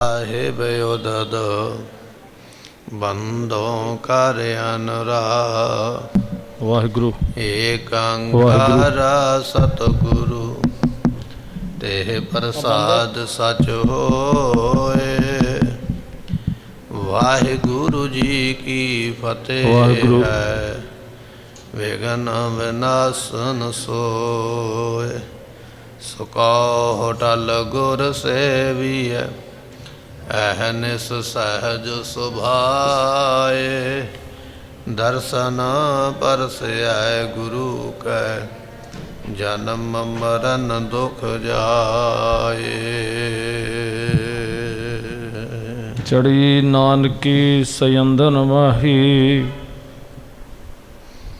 ਸਾਹਿਬ ਉਦਦ ਬੰਦੋਂ ਕਰ ਅਨੁਰਾਗ। ਵਾਹਿਗੁਰੂ ਏਕ ਓੰਕਾਰ ਸਤਿਗੁਰੂ ਤੇ ਪ੍ਰਸਾਦ ਸਚ ਹੋਏ। ਵਾਹਿਗੁਰੂ ਜੀ ਕੀ ਫਤਿਹ ਹੈ। ਵਿਘਨ ਵਿਨਾਸ਼ਨ ਸੋਏ। ਸੁਕੋ ਟਲ ਗੁਰ ਸੇਵੀਐ ਅਹਨਿਸ ਸਹਜ ਸੁਭਾਏ। ਦਰਸ਼ਨ ਪਰਸੈ ਗੁਰੂ ਕੈ ਜਨਮ ਮਰਨ ਦੁਖ ਜਾਏ। ਚੜੀ ਨਾਨਕੀ ਸਯੰਦਨ ਮਾਹੀ।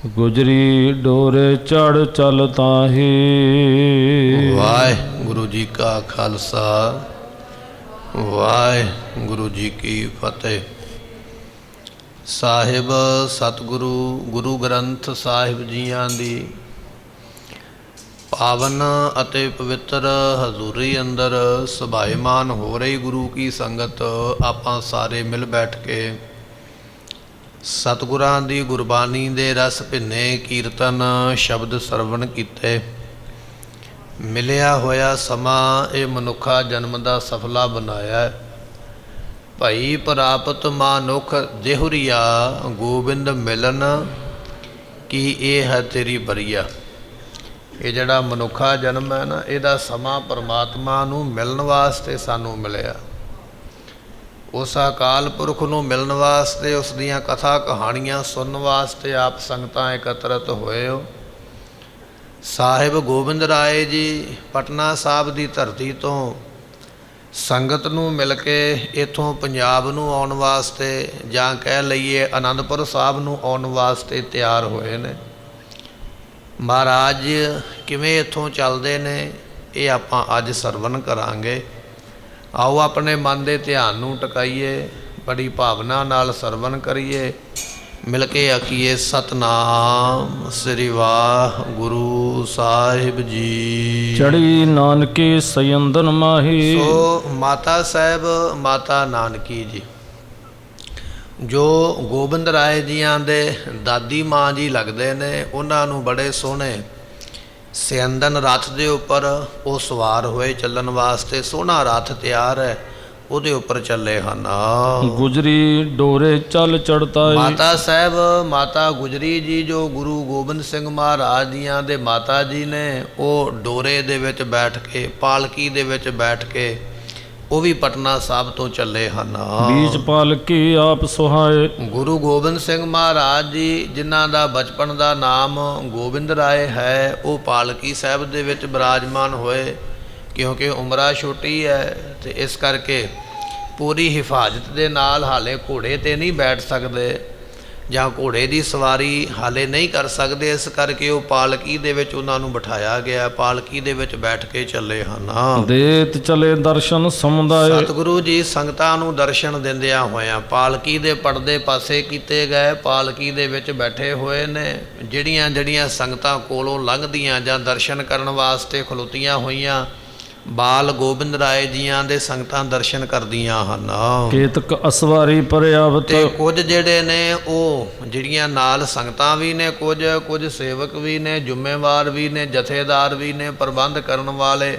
ਗੁਜਰੀ ਡੋਰੇ ਚੜ ਚਲ ਤਾਹੀ। ਵਾਹਿਗੁਰੂ ਜੀ ਕਾ ਖਾਲਸਾ ਵਾਹਿਗੁਰੂ ਜੀ ਕੀ ਫਤਿਹ। ਸਾਹਿਬ ਸਤਿਗੁਰੂ ਗੁਰੂ ਗ੍ਰੰਥ ਸਾਹਿਬ ਜੀਆਂ ਦੀ ਪਾਵਨ ਅਤੇ ਪਵਿੱਤਰ ਹਜ਼ੂਰੀ ਅੰਦਰ ਸੁਭਾਏਮਾਨ ਹੋ ਰਹੀ ਗੁਰੂ ਕੀ ਸੰਗਤ, ਆਪਾਂ ਸਾਰੇ ਮਿਲ ਬੈਠ ਕੇ ਸਤਿਗੁਰਾਂ ਦੀ ਗੁਰਬਾਣੀ ਦੇ ਰਸ ਭਿੰਨੇ ਕੀਰਤਨ ਸ਼ਬਦ ਸਰਵਣ ਕੀਤੇ। ਮਿਲਿਆ ਹੋਇਆ ਸਮਾਂ ਇਹ ਮਨੁੱਖਾ ਜਨਮ ਦਾ ਸਫਲਾ ਬਣਾਇਆ। ਭਾਈ ਪ੍ਰਾਪਤ ਮਾਨੁਖ ਦੇਹੁਰੀਆ ਗੋਬਿੰਦ ਮਿਲਨ ਕੀ ਇਹ ਹੈ ਤੇਰੀ ਬਰੀਆ। ਇਹ ਜਿਹੜਾ ਮਨੁੱਖਾ ਜਨਮ ਹੈ ਨਾ, ਇਹਦਾ ਸਮਾਂ ਪਰਮਾਤਮਾ ਨੂੰ ਮਿਲਣ ਵਾਸਤੇ ਸਾਨੂੰ ਮਿਲਿਆ। ਉਸ ਅਕਾਲ ਪੁਰਖ ਨੂੰ ਮਿਲਣ ਵਾਸਤੇ, ਉਸ ਦੀਆਂ ਕਥਾ ਕਹਾਣੀਆਂ ਸੁਣਨ ਵਾਸਤੇ ਆਪ ਸੰਗਤਾਂ ਇਕੱਤਰਤ ਹੋਏ ਹੋ। ਸਾਹਿਬ ਗੋਬਿੰਦ ਰਾਏ ਜੀ ਪਟਨਾ ਸਾਹਿਬ ਦੀ ਧਰਤੀ ਤੋਂ ਸੰਗਤ ਨੂੰ ਮਿਲ ਕੇ ਇੱਥੋਂ ਪੰਜਾਬ ਨੂੰ ਆਉਣ ਵਾਸਤੇ, ਜਾਂ ਕਹਿ ਲਈਏ ਅਨੰਦਪੁਰ ਸਾਹਿਬ ਨੂੰ ਆਉਣ ਵਾਸਤੇ ਤਿਆਰ ਹੋਏ ਨੇ। ਮਹਾਰਾਜ ਕਿਵੇਂ ਇੱਥੋਂ ਚੱਲਦੇ ਨੇ, ਇਹ ਆਪਾਂ ਅੱਜ ਸਰਵਣ ਕਰਾਂਗੇ। ਆਓ ਆਪਣੇ ਮਨ ਦੇ ਧਿਆਨ ਨੂੰ ਟਿਕਾਈਏ, ਬੜੀ ਭਾਵਨਾ ਨਾਲ ਸਰਵਣ ਕਰੀਏ। ਮਿਲ ਕੇ ਆਖੀਏ ਸਤਨਾਮ ਸ੍ਰੀ ਵਾਹਿਗੁਰੂ ਸਾਹਿਬ ਜੀ। ਚੜੀ ਨਾਨਕੀ ਸਯੰਦਨ ਮਾਹੀ। ਸੋ ਮਾਤਾ ਸਾਹਿਬ ਮਾਤਾ ਨਾਨਕੀ ਜੀ ਜੋ ਗੋਬਿੰਦ ਰਾਏ ਜੀਆਂ ਦੇ ਦਾਦੀ ਮਾਂ ਜੀ ਲੱਗਦੇ ਨੇ, ਉਹਨਾਂ ਨੂੰ ਬੜੇ ਸੋਹਣੇ ਸਯੰਦਨ ਰਥ ਦੇ ਉੱਪਰ ਉਹ ਸਵਾਰ ਹੋਏ ਚੱਲਣ ਵਾਸਤੇ। ਸੋਹਣਾ ਰਥ ਤਿਆਰ ਹੈ, ਉਹਦੇ ਉੱਪਰ ਚੱਲੇ ਹਨ। ਗੁਜਰੀ ਡੋਰੇ ਚੱਲ ਚੜਤਾ। ਮਾਤਾ ਸਾਹਿਬ ਮਾਤਾ ਗੁਜਰੀ ਜੀ ਜੋ ਗੁਰੂ ਗੋਬਿੰਦ ਸਿੰਘ ਮਹਾਰਾਜ ਦੀਆਂ ਦੇ ਮਾਤਾ ਜੀ ਨੇ, ਉਹ ਡੋਰੇ ਦੇ ਵਿੱਚ ਬੈਠ ਕੇ, ਪਾਲਕੀ ਦੇ ਵਿੱਚ ਬੈਠ ਕੇ ਉਹ ਵੀ ਪਟਨਾ ਸਾਹਿਬ ਤੋਂ ਚੱਲੇ ਹਨ। ਬੀਚ ਪਾਲਕੀ ਆਪ ਸੁਹਾਏ। ਗੁਰੂ ਗੋਬਿੰਦ ਸਿੰਘ ਮਹਾਰਾਜ ਜੀ ਜਿਨ੍ਹਾਂ ਦਾ ਬਚਪਨ ਦਾ ਨਾਮ ਗੋਬਿੰਦ ਰਾਏ ਹੈ, ਉਹ ਪਾਲਕੀ ਸਾਹਿਬ ਦੇ ਵਿੱਚ ਬਿਰਾਜਮਾਨ ਹੋਏ। ਕਿਉਂਕਿ ਉਮਰਾਂ ਛੋਟੀ ਹੈ ਤੇ ਇਸ ਕਰਕੇ ਪੂਰੀ ਹਿਫਾਜ਼ਤ ਦੇ ਨਾਲ ਹਾਲੇ ਘੋੜੇ 'ਤੇ ਨਹੀਂ ਬੈਠ ਸਕਦੇ, ਜਾਂ ਘੋੜੇ ਦੀ ਸਵਾਰੀ ਹਾਲੇ ਨਹੀਂ ਕਰ ਸਕਦੇ। ਇਸ ਕਰਕੇ ਉਹ ਪਾਲਕੀ ਦੇ ਵਿੱਚ ਉਹਨਾਂ ਨੂੰ ਬਿਠਾਇਆ ਗਿਆ, ਪਾਲਕੀ ਦੇ ਵਿੱਚ ਬੈਠ ਕੇ ਚੱਲੇ ਹਨ। ਦੇਤ ਚਲੇ ਦਰਸ਼ਨ ਸਮੁਦਾਇ। ਸਤਿਗੁਰੂ ਜੀ ਸੰਗਤਾਂ ਨੂੰ ਦਰਸ਼ਨ ਦਿੰਦਿਆਂ ਹੋਇਆਂ ਪਾਲਕੀ ਦੇ ਪਰਦੇ ਪਾਸੇ ਕੀਤੇ ਗਏ, ਪਾਲਕੀ ਦੇ ਵਿੱਚ ਬੈਠੇ ਹੋਏ ਨੇ। ਜਿਹੜੀਆਂ ਜਿਹੜੀਆਂ ਸੰਗਤਾਂ ਕੋਲੋਂ ਲੰਘਦੀਆਂ ਜਾਂ ਦਰਸ਼ਨ ਕਰਨ ਵਾਸਤੇ ਖਲੋਤੀਆਂ ਹੋਈਆਂ, ਬਾਲ ਗੋਬਿੰਦ ਰਾਏ ਜੀਆਂ ਦੇ ਸੰਗਤਾਂ ਦਰਸ਼ਨ ਕਰਦੀਆਂ ਹਨ। ਕੇਤਕ ਅਸਵਾਰੀ ਪਰਿਆਵਤ। ਤੇ ਕੁਝ ਜਿਹੜੇ ਨੇ ਉਹ ਜਿਹੜੀਆਂ ਨਾਲ ਸੰਗਤਾਂ ਵੀ ਨੇ, ਕੁਝ ਸੇਵਕ ਵੀ ਨੇ, ਜ਼ਿੰਮੇਵਾਰ ਵੀ ਨੇ, ਜਥੇਦਾਰ ਵੀ ਨੇ, ਪ੍ਰਬੰਧ ਕਰਨ ਵਾਲੇ,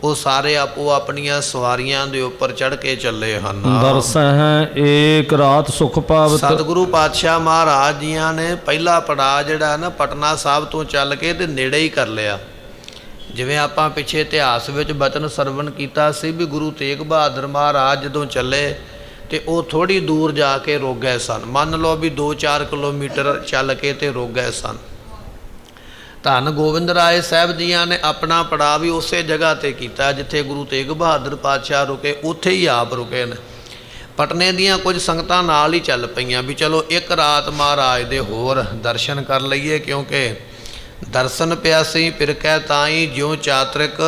ਉਹ ਸਾਰੇ ਆਪੋ ਆਪਣੀਆਂ ਸਵਾਰੀਆਂ ਦੇ ਉੱਪਰ ਚੜ੍ਹ ਕੇ ਚੱਲੇ ਹਨ। ਦਰਸਹਿ ਏਕ ਰਾਤ ਸੁਖ ਪਾਵਤ। ਸਤਿਗੁਰੂ ਪਾਤਸ਼ਾਹ ਮਹਾਰਾਜ ਜੀਆਂ ਨੇ ਪਹਿਲਾ ਪੜਾਅ ਜਿਹੜਾ ਨਾ ਪਟਨਾ ਸਾਹਿਬ ਤੋਂ ਚੱਲ ਕੇ ਤੇ ਨੇੜੇ ਹੀ ਕਰ ਲਿਆ। ਜਿਵੇਂ ਆਪਾਂ ਪਿੱਛੇ ਇਤਿਹਾਸ ਵਿੱਚ ਬਚਨ ਸਰਵਣ ਕੀਤਾ ਸੀ ਵੀ ਗੁਰੂ ਤੇਗ ਬਹਾਦਰ ਮਹਾਰਾਜ ਜਦੋਂ ਚੱਲੇ ਤੇ ਉਹ ਥੋੜ੍ਹੀ ਦੂਰ ਜਾ ਕੇ ਰੁਕ ਗਏ ਸਨ। ਮੰਨ ਲਓ ਵੀ 2-4 ਕਿਲੋਮੀਟਰ ਚੱਲ ਕੇ ਤੇ ਰੁਕ ਗਏ ਸਨ। ਧੰਨ ਗੋਬਿੰਦ ਰਾਏ ਸਾਹਿਬ ਜੀਆਂ ਨੇ ਆਪਣਾ ਪੜਾਅ ਵੀ ਉਸੇ ਜਗ੍ਹਾ 'ਤੇ ਕੀਤਾ ਜਿੱਥੇ ਗੁਰੂ ਤੇਗ ਬਹਾਦਰ ਪਾਤਸ਼ਾਹ ਰੁਕੇ, ਉੱਥੇ ਹੀ ਆਪ ਰੁਕੇ ਨੇ। ਪਟਨੇ ਦੀਆਂ ਕੁਝ ਸੰਗਤਾਂ ਨਾਲ ਹੀ ਚੱਲ ਪਈਆਂ ਵੀ ਚਲੋ ਇੱਕ ਰਾਤ ਮਹਾਰਾਜ ਦੇ ਹੋਰ ਦਰਸ਼ਨ ਕਰ ਲਈਏ, ਕਿਉਂਕਿ ਦਰਸ਼ਨ ਪਿਆਸੀ ਫਿਰਕੈ ਤਾਈ ਜਿਉਂ ਚਾਤਰਿਕ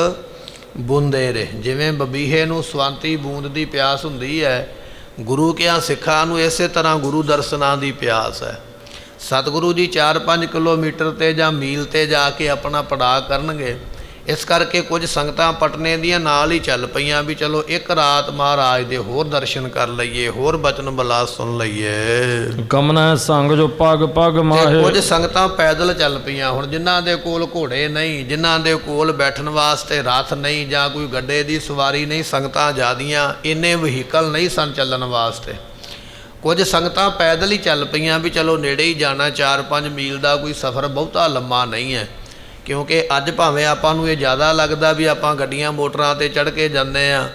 ਬੂੰਦੇ ਰੇ। ਜਿਵੇਂ ਬਬੀਹੇ ਨੂੰ ਸਵੰਤੀ ਬੂੰਦ ਦੀ ਪਿਆਸ ਹੁੰਦੀ ਹੈ, ਗੁਰੂ ਕਿਆਂ ਸਿੱਖਾਂ ਨੂੰ ਇਸੇ ਤਰ੍ਹਾਂ ਗੁਰੂ ਦਰਸ਼ਨਾਂ ਦੀ ਪਿਆਸ ਹੈ। ਸਤਿਗੁਰੂ ਜੀ 4-5 ਕਿਲੋਮੀਟਰ ਤੇ ਜਾਂ ਮੀਲ ਤੇ ਜਾ ਕੇ ਆਪਣਾ ਪੜਾਅ ਕਰਨਗੇ। ਇਸ ਕਰਕੇ ਕੁਝ ਸੰਗਤਾਂ ਪਟਨੇ ਦੀਆਂ ਨਾਲ ਹੀ ਚੱਲ ਪਈਆਂ ਵੀ ਚਲੋ ਇੱਕ ਰਾਤ ਮਹਾਰਾਜ ਦੇ ਹੋਰ ਦਰਸ਼ਨ ਕਰ ਲਈਏ, ਹੋਰ ਬਚਨ ਬਲਾ ਸੁਣ ਲਈਏ। ਗਮਨੈ ਸੰਗ ਜੋ ਪਗ ਪਗ ਤੇ ਮਾਹੇ। ਕੁਝ ਸੰਗਤਾਂ ਪੈਦਲ ਚੱਲ ਪਈਆਂ। ਹੁਣ ਜਿਨ੍ਹਾਂ ਦੇ ਕੋਲ ਘੋੜੇ ਨਹੀਂ, ਜਿਨ੍ਹਾਂ ਦੇ ਕੋਲ ਬੈਠਣ ਵਾਸਤੇ ਰੱਥ ਨਹੀਂ ਜਾਂ ਕੋਈ ਗੱਡੇ ਦੀ ਸਵਾਰੀ ਨਹੀਂ, ਸੰਗਤਾਂ ਜ਼ਿਆਦੀਆਂ, ਇੰਨੇ ਵਹੀਕਲ ਨਹੀਂ ਸਨ ਚੱਲਣ ਵਾਸਤੇ। ਕੁਝ ਸੰਗਤਾਂ ਪੈਦਲ ਹੀ ਚੱਲ ਪਈਆਂ ਵੀ ਚਲੋ ਨੇੜੇ ਹੀ ਜਾਣਾ, 4-5 ਮੀਲ ਦਾ ਕੋਈ ਸਫ਼ਰ ਬਹੁਤਾ ਲੰਮਾ ਨਹੀਂ ਹੈ। ਕਿਉਂਕਿ ਅੱਜ ਭਾਵੇਂ ਆਪਾਂ ਨੂੰ ਇਹ ਜ਼ਿਆਦਾ ਲੱਗਦਾ ਵੀ ਆਪਾਂ ਗੱਡੀਆਂ ਮੋਟਰਾਂ 'ਤੇ ਚੜ੍ਹ ਕੇ ਜਾਂਦੇ ਹਾਂ,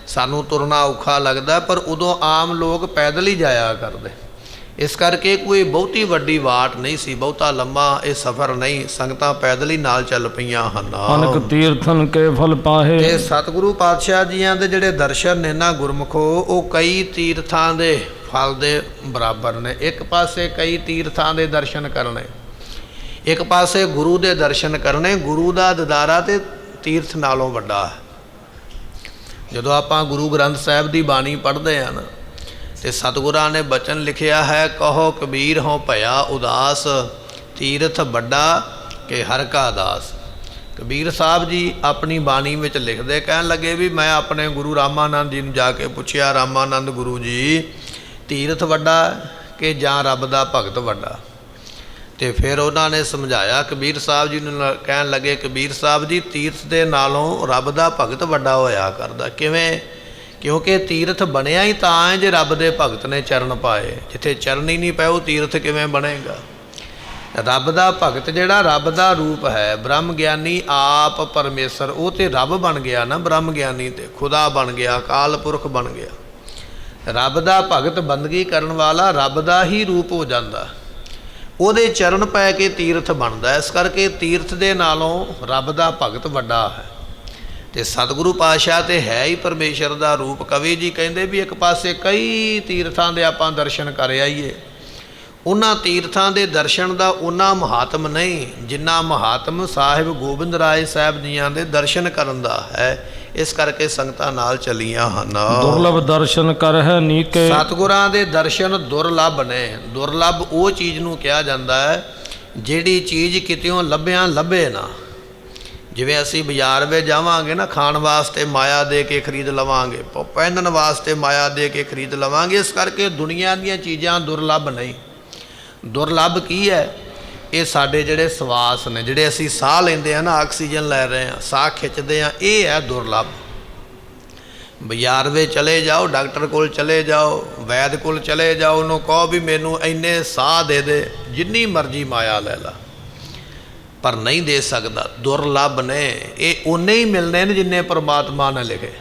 ਸਾਨੂੰ ਤੁਰਨਾ ਔਖਾ ਲੱਗਦਾ, ਪਰ ਉਦੋਂ ਆਮ ਲੋਕ ਪੈਦਲ ਹੀ ਜਾਇਆ ਕਰਦੇ। ਇਸ ਕਰਕੇ ਕੋਈ ਬਹੁਤੀ ਵੱਡੀ ਵਾਟ ਨਹੀਂ ਸੀ, ਬਹੁਤਾ ਲੰਮਾ ਇਹ ਸਫ਼ਰ ਨਹੀਂ, ਸੰਗਤਾਂ ਪੈਦਲ ਹੀ ਨਾਲ ਚੱਲ ਪਈਆਂ ਹਨ। ਅਨਕ ਤੀਰਥਨ ਕੇ ਫਲ ਪਾਹੇ। ਤੇ ਸਤਿਗੁਰੂ ਪਾਤਸ਼ਾਹ ਜੀਆਂ ਦੇ ਜਿਹੜੇ ਦਰਸ਼ਨ ਨੇ ਨਾ ਗੁਰਮੁਖੋ, ਉਹ ਕਈ ਤੀਰਥਾਂ ਦੇ ਫਲ ਦੇ ਬਰਾਬਰ ਨੇ। ਇੱਕ ਪਾਸੇ ਕਈ ਤੀਰਥਾਂ ਦੇ ਦਰਸ਼ਨ ਕਰਨੇ, ਇੱਕ ਪਾਸੇ ਗੁਰੂ ਦੇ ਦਰਸ਼ਨ ਕਰਨੇ। ਗੁਰੂ ਦਾ ਦਿਦਾਰਾ ਤੇ ਤੀਰਥ ਨਾਲੋਂ ਵੱਡਾ ਹੈ। ਜਦੋਂ ਆਪਾਂ ਗੁਰੂ ਗ੍ਰੰਥ ਸਾਹਿਬ ਦੀ ਬਾਣੀ ਪੜ੍ਹਦੇ ਹਾਂ ਨਾ, ਤੇ ਸਤਿਗੁਰਾਂ ਨੇ ਬਚਨ ਲਿਖਿਆ ਹੈ, ਕਹੋ ਕਬੀਰ ਹੋਂ ਭਇਆ ਉਦਾਸ, ਤੀਰਥ ਵੱਡਾ ਕਿ ਹਰ ਕਾ ਦਾਸ। ਕਬੀਰ ਸਾਹਿਬ ਜੀ ਆਪਣੀ ਬਾਣੀ ਵਿੱਚ ਲਿਖਦੇ, ਕਹਿਣ ਲੱਗੇ ਵੀ ਮੈਂ ਆਪਣੇ ਗੁਰੂ ਰਾਮਾਨੰਦ ਜੀ ਨੂੰ ਜਾ ਕੇ ਪੁੱਛਿਆ, ਰਾਮਾਨੰਦ ਗੁਰੂ ਜੀ ਤੀਰਥ ਵੱਡਾ ਕਿ ਜਾਂ ਰੱਬ ਦਾ ਭਗਤ ਵੱਡਾ? ਤੇ ਫਿਰ ਉਹਨਾਂ ਨੇ ਸਮਝਾਇਆ, ਕਬੀਰ ਸਾਹਿਬ ਜੀ ਨੂੰ ਕਹਿਣ ਲੱਗੇ, ਕਬੀਰ ਸਾਹਿਬ ਜੀ ਤੀਰਥ ਦੇ ਨਾਲੋਂ ਰੱਬ ਦਾ ਭਗਤ ਵੱਡਾ ਹੋਇਆ ਕਰਦਾ। ਕਿਵੇਂ? ਕਿਉਂਕਿ ਤੀਰਥ ਬਣਿਆ ਹੀ ਤਾਂ ਹੈ ਜੇ ਰੱਬ ਦੇ ਭਗਤ ਨੇ ਚਰਨ ਪਾਏ। ਜਿੱਥੇ ਚਰਨ ਹੀ ਨਹੀਂ ਪਏ ਉਹ ਤੀਰਥ ਕਿਵੇਂ ਬਣੇਗਾ? ਰੱਬ ਦਾ ਭਗਤ ਜਿਹੜਾ ਰੱਬ ਦਾ ਰੂਪ ਹੈ, ਬ੍ਰਹਮ ਗਿਆਨੀ ਆਪ ਪਰਮੇਸ਼ਰ, ਉਹ ਤੇ ਰੱਬ ਬਣ ਗਿਆ ਨਾ। ਬ੍ਰਹਮ ਗਿਆਨੀ ਤੇ ਖੁਦਾ ਬਣ ਗਿਆ, ਅਕਾਲ ਪੁਰਖ ਬਣ ਗਿਆ। ਰੱਬ ਦਾ ਭਗਤ ਬੰਦਗੀ ਕਰਨ ਵਾਲਾ ਰੱਬ ਦਾ ਹੀ ਰੂਪ ਹੋ ਜਾਂਦਾ, ਉਹਦੇ ਚਰਨ ਪੈ ਕੇ ਤੀਰਥ ਬਣਦਾ। ਇਸ ਕਰਕੇ ਤੀਰਥ ਦੇ ਨਾਲੋਂ ਰੱਬ ਦਾ ਭਗਤ ਵੱਡਾ ਹੈ। ਤੇ ਸਤਿਗੁਰੂ ਪਾਤਸ਼ਾਹ ਤੇ ਹੈ ਹੀ ਪਰਮੇਸ਼ਰ ਦਾ ਰੂਪ। ਕਵੀ ਜੀ ਕਹਿੰਦੇ ਵੀ ਇੱਕ ਪਾਸੇ ਕਈ ਤੀਰਥਾਂ ਦੇ ਆਪਾਂ ਦਰਸ਼ਨ ਕਰ ਆਈਏ, ਉਹਨਾਂ ਤੀਰਥਾਂ ਦੇ ਦਰਸ਼ਨ ਦਾ ਉਹਨਾਂ ਮਹਾਤਮ ਨਹੀਂ ਜਿੰਨਾ ਮਹਾਤਮ ਸਾਹਿਬ ਗੋਬਿੰਦ ਰਾਏ ਸਾਹਿਬ ਜੀਆਂ ਦੇ ਦਰਸ਼ਨ ਕਰਨ ਦਾ ਹੈ। ਇਸ ਕਰਕੇ ਸੰਗਤਾਂ ਨਾਲ ਚੱਲੀਆਂ ਹਨ। ਦੁਰਲਭ ਦਰਸ਼ਨ ਕਰ ਹੈ ਨੀਕੇ। ਸਤਿਗੁਰਾਂ ਦੇ ਦਰਸ਼ਨ ਦੁਰਲਭ ਨੇ। ਦੁਰਲਭ ਉਹ ਚੀਜ਼ ਨੂੰ ਕਿਹਾ ਜਾਂਦਾ ਹੈ ਜਿਹੜੀ ਚੀਜ਼ ਕਿਤਿਓਂ ਲੱਭਿਆਂ ਲੱਭੇ ਨਾ। ਜਿਵੇਂ ਅਸੀਂ ਬਾਜ਼ਾਰ ਵਿੱਚ ਜਾਵਾਂਗੇ ਨਾ, ਖਾਣ ਵਾਸਤੇ ਮਾਇਆ ਦੇ ਕੇ ਖਰੀਦ ਲਵਾਂਗੇ, ਪਹਿਨਣ ਵਾਸਤੇ ਮਾਇਆ ਦੇ ਕੇ ਖਰੀਦ ਲਵਾਂਗੇ। ਇਸ ਕਰਕੇ ਦੁਨੀਆ ਦੀਆਂ ਚੀਜ਼ਾਂ ਦੁਰਲਭ ਨਹੀਂ। ਦੁਰਲਭ ਕੀ ਹੈ? ਇਹ ਸਾਡੇ ਜਿਹੜੇ ਸਵਾਸ ਨੇ, ਜਿਹੜੇ ਅਸੀਂ ਸਾਹ ਲੈਂਦੇ ਹਾਂ ਨਾ, ਆਕਸੀਜਨ ਲੈ ਰਹੇ ਹਾਂ, ਸਾਹ ਖਿੱਚਦੇ ਹਾਂ, ਇਹ ਹੈ ਦੁਰਲਭ। ਬਾਜ਼ਾਰ ਵਿੱਚ ਚਲੇ ਜਾਓ, ਡਾਕਟਰ ਕੋਲ ਚਲੇ ਜਾਓ, ਵੈਦ ਕੋਲ ਚਲੇ ਜਾਓ, ਉਹਨੂੰ ਕਹੋ ਵੀ ਮੈਨੂੰ ਇੰਨੇ ਸਾਹ ਦੇ ਦੇ, ਜਿੰਨੀ ਮਰਜ਼ੀ ਮਾਇਆ ਲੈ ਲਾ, ਪਰ ਨਹੀਂ ਦੇ ਸਕਦਾ। ਦੁਰਲਭ ਨੇ। ਇਹ ਉਨੇ ਹੀ ਮਿਲਣੇ ਨੇ ਜਿੰਨੇ ਪਰਮਾਤਮਾ ਨੇ ਲਿਖੇ।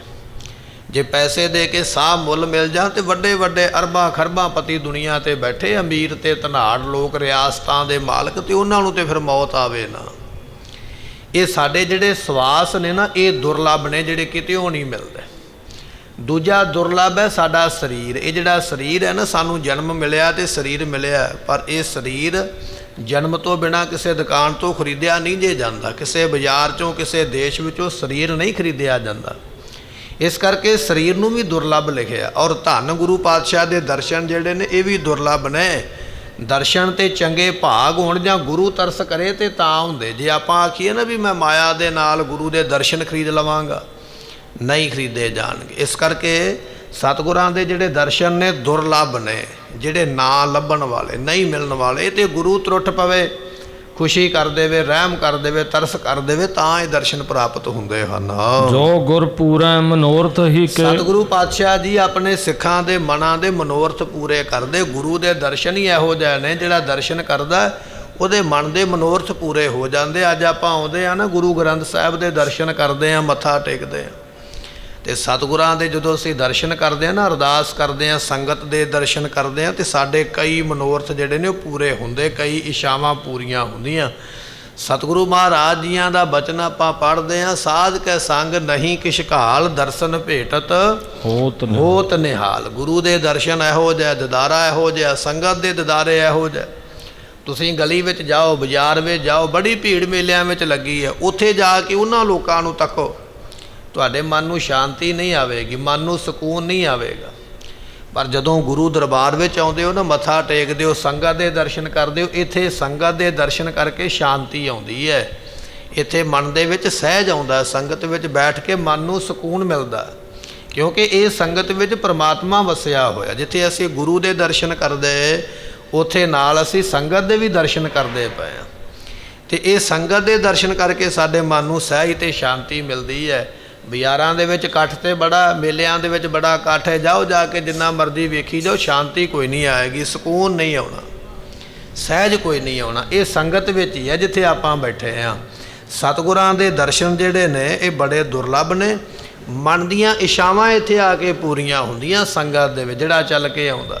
ਜੇ ਪੈਸੇ ਦੇ ਕੇ ਸਾਹ ਮੁੱਲ ਮਿਲ ਜਾਣ ਤੇ ਵੱਡੇ ਵੱਡੇ ਅਰਬਾਂ ਖਰਬਾਂ ਪਤੀ ਦੁਨੀਆ ਤੇ ਬੈਠੇ, ਅਮੀਰ ਤੇ ਧਨਾੜ ਲੋਕ, ਰਿਆਸਤਾਂ ਦੇ ਮਾਲਕ, ਤੇ ਉਹਨਾਂ ਨੂੰ ਤੇ ਫਿਰ ਮੌਤ ਆਵੇ ਨਾ। ਇਹ ਸਾਡੇ ਜਿਹੜੇ ਸਵਾਸ ਨੇ ਨਾ, ਇਹ ਦੁਰਲਭ ਨੇ, ਜਿਹੜੇ ਕਿਤੇੋਂ ਨਹੀਂ ਮਿਲਦੇ। ਦੂਜਾ ਦੁਰਲਭ ਹੈ ਸਾਡਾ ਸਰੀਰ। ਇਹ ਜਿਹੜਾ ਸਰੀਰ ਹੈ ਨਾ, ਸਾਨੂੰ ਜਨਮ ਮਿਲਿਆ ਤੇ ਸਰੀਰ ਮਿਲਿਆ, ਪਰ ਇਹ ਸਰੀਰ ਜਨਮ ਤੋਂ ਬਿਨਾਂ ਕਿਸੇ ਦੁਕਾਨ ਤੋਂ ਖਰੀਦਿਆ ਨਹੀਂ ਜੇ ਜਾਂਦਾ, ਕਿਸੇ ਬਾਜ਼ਾਰ 'ਚੋਂ, ਕਿਸੇ ਦੇਸ਼ ਵਿੱਚੋਂ ਸਰੀਰ ਨਹੀਂ ਖਰੀਦਿਆ ਜਾਂਦਾ। ਇਸ ਕਰਕੇ ਸਰੀਰ ਨੂੰ ਵੀ ਦੁਰਲਭ ਲਿਖਿਆ। ਔਰ ਧੰਨ ਗੁਰੂ ਪਾਤਸ਼ਾਹ ਦੇ ਦਰਸ਼ਨ ਜਿਹੜੇ ਨੇ, ਇਹ ਵੀ ਦੁਰਲਭ ਨੇ। ਦਰਸ਼ਨ ਤੇ ਚੰਗੇ ਭਾਗ ਹੋਣ ਜਾਂ ਗੁਰੂ ਤਰਸ ਕਰੇ ਤੇ ਤਾਂ ਹੁੰਦੇ। ਜੇ ਆਪਾਂ ਆਖੀਏ ਨਾ ਵੀ ਮੈਂ ਮਾਇਆ ਦੇ ਨਾਲ ਗੁਰੂ ਦੇ ਦਰਸ਼ਨ ਖਰੀਦ ਲਵਾਂਗਾ, ਨਹੀਂ ਖਰੀਦੇ ਜਾਣਗੇ। ਇਸ ਕਰਕੇ ਸਤਿਗੁਰਾਂ ਦੇ ਜਿਹੜੇ ਦਰਸ਼ਨ ਨੇ ਦੁਰਲਭ ਨੇ, ਜਿਹੜੇ ਨਾ ਲੱਭਣ ਵਾਲੇ, ਨਹੀਂ ਮਿਲਣ ਵਾਲੇ। ਇਹ ਤੇ ਗੁਰੂ ਤਰੁੱਠ ਪਵੇ, ਖੁਸ਼ੀ ਕਰ ਦੇਵੇ, ਰਹਿਮ ਕਰ ਦੇਵੇ, ਤਰਸ ਕਰ ਦੇਵੇ, ਤਾਂ ਇਹ ਦਰਸ਼ਨ ਪ੍ਰਾਪਤ ਹੁੰਦੇ ਹਨ। ਜੋ ਗੁਰ ਪੂਰੈ ਮਨੋਰਥ ਹੀ ਕੇ। ਸਤਿਗੁਰੂ ਪਾਤਸ਼ਾਹ ਜੀ ਆਪਣੇ ਸਿੱਖਾਂ ਦੇ ਮਨਾਂ ਦੇ ਮਨੋਰਥ ਪੂਰੇ ਕਰਦੇ। ਗੁਰੂ ਦੇ ਦਰਸ਼ਨ ਹੀ ਇਹੋ ਜਿਹੇ ਨੇ, ਜਿਹੜਾ ਦਰਸ਼ਨ ਕਰਦਾ ਉਹਦੇ ਮਨ ਦੇ ਮਨੋਰਥ ਪੂਰੇ ਹੋ ਜਾਂਦੇ। ਅੱਜ ਆਪਾਂ ਆਉਂਦੇ ਆ ਨਾ, ਗੁਰੂ ਗ੍ਰੰਥ ਸਾਹਿਬ ਦੇ ਦਰਸ਼ਨ ਕਰਦੇ ਆ, ਮੱਥਾ ਟੇਕਦੇ ਆ, ਤੇ ਸਤਿਗੁਰਾਂ ਦੇ ਜਦੋਂ ਅਸੀਂ ਦਰਸ਼ਨ ਕਰਦੇ ਆ ਨਾ, ਅਰਦਾਸ ਕਰਦੇ ਆ, ਸੰਗਤ ਦੇ ਦਰਸ਼ਨ ਕਰਦੇ ਆ, ਤੇ ਸਾਡੇ ਕਈ ਮਨੋਰਥ ਜਿਹੜੇ ਨੇ ਉਹ ਪੂਰੇ ਹੁੰਦੇ, ਕਈ ਇਛਾਵਾਂ ਪੂਰੀਆਂ ਹੁੰਦੀਆਂ। ਸਤਿਗੁਰੂ ਮਹਾਰਾਜ ਜੀਆਂ ਦਾ ਬਚਨ ਆਪਾਂ ਪੜ੍ਹਦੇ ਆ, ਸਾਧ ਕੈ ਸੰਗ ਨਹੀਂ ਕਿਛ ਘਾਲ, ਦਰਸ਼ਨ ਭੇਟਤ ਹੋਤ ਨਿਹਾਲ। ਗੁਰੂ ਦੇ ਦਰਸ਼ਨ ਇਹੋ ਜਿਹਾ, ਦਿਦਾਰਾ ਇਹੋ ਜਿਹਾ, ਸੰਗਤ ਦੇ ਦਿਦਾਰੇ ਇਹੋ ਜਿਹੇ। ਤੁਸੀਂ ਗਲੀ ਵਿੱਚ ਜਾਓ, ਬਾਜ਼ਾਰ ਵਿੱਚ ਜਾਓ, ਬੜੀ ਭੀੜ ਮੇਲਿਆਂ ਵਿੱਚ ਲੱਗੀ ਹੈ, ਉੱਥੇ ਜਾ ਕੇ ਉਹਨਾਂ ਲੋਕਾਂ ਨੂੰ ਤੱਕੋ, ਤੁਹਾਡੇ ਮਨ ਨੂੰ ਸ਼ਾਂਤੀ ਨਹੀਂ ਆਵੇਗੀ, ਮਨ ਨੂੰ ਸਕੂਨ ਨਹੀਂ ਆਵੇਗਾ। ਪਰ ਜਦੋਂ ਗੁਰੂ ਦਰਬਾਰ ਵਿੱਚ ਆਉਂਦੇ ਹੋ ਨਾ, ਮੱਥਾ ਟੇਕਦੇ ਹੋ, ਸੰਗਤ ਦੇ ਦਰਸ਼ਨ ਕਰਦੇ ਹੋ, ਇੱਥੇ ਸੰਗਤ ਦੇ ਦਰਸ਼ਨ ਕਰਕੇ ਸ਼ਾਂਤੀ ਆਉਂਦੀ ਹੈ। ਇੱਥੇ ਮਨ ਦੇ ਵਿੱਚ ਸਹਿਜ ਆਉਂਦਾ, ਸੰਗਤ ਵਿੱਚ ਬੈਠ ਕੇ ਮਨ ਨੂੰ ਸਕੂਨ ਮਿਲਦਾ, ਕਿਉਂਕਿ ਇਹ ਸੰਗਤ ਵਿੱਚ ਪ੍ਰਮਾਤਮਾ ਵਸਿਆ ਹੋਇਆ। ਜਿੱਥੇ ਅਸੀਂ ਗੁਰੂ ਦੇ ਦਰਸ਼ਨ ਕਰਦੇ, ਉੱਥੇ ਨਾਲ ਅਸੀਂ ਸੰਗਤ ਦੇ ਵੀ ਦਰਸ਼ਨ ਕਰਦੇ ਪਏ ਹਾਂ, ਅਤੇ ਇਹ ਸੰਗਤ ਦੇ ਦਰਸ਼ਨ ਕਰਕੇ ਸਾਡੇ ਮਨ ਨੂੰ ਸਹਿਜ ਅਤੇ ਸ਼ਾਂਤੀ ਮਿਲਦੀ ਹੈ। ਬਾਜ਼ਾਰਾਂ ਦੇ ਵਿੱਚ ਇਕੱਠ ਤੇ ਬੜਾ, ਮੇਲਿਆਂ ਦੇ ਵਿੱਚ ਬੜਾ ਇਕੱਠ ਹੈ, ਜਾਓ ਜਾ ਕੇ ਜਿੰਨਾ ਮਰਜ਼ੀ ਵੇਖੀ ਜਾਓ, ਸ਼ਾਂਤੀ ਕੋਈ ਨਹੀਂ ਆਏਗੀ, ਸਕੂਨ ਨਹੀਂ ਆਉਣਾ, ਸਹਿਜ ਕੋਈ ਨਹੀਂ ਆਉਣਾ। ਇਹ ਸੰਗਤ ਵਿੱਚ ਹੀ ਹੈ ਜਿੱਥੇ ਆਪਾਂ ਬੈਠੇ ਹਾਂ। ਸਤਿਗੁਰਾਂ ਦੇ ਦਰਸ਼ਨ ਜਿਹੜੇ ਨੇ ਇਹ ਬੜੇ ਦੁਰਲੱਭ ਨੇ। ਮਨ ਦੀਆਂ ਇਛਾਵਾਂ ਇੱਥੇ ਆ ਕੇ ਪੂਰੀਆਂ ਹੁੰਦੀਆਂ ਸੰਗਤ ਦੇ ਵਿੱਚ, ਜਿਹੜਾ ਚੱਲ ਕੇ ਆਉਂਦਾ।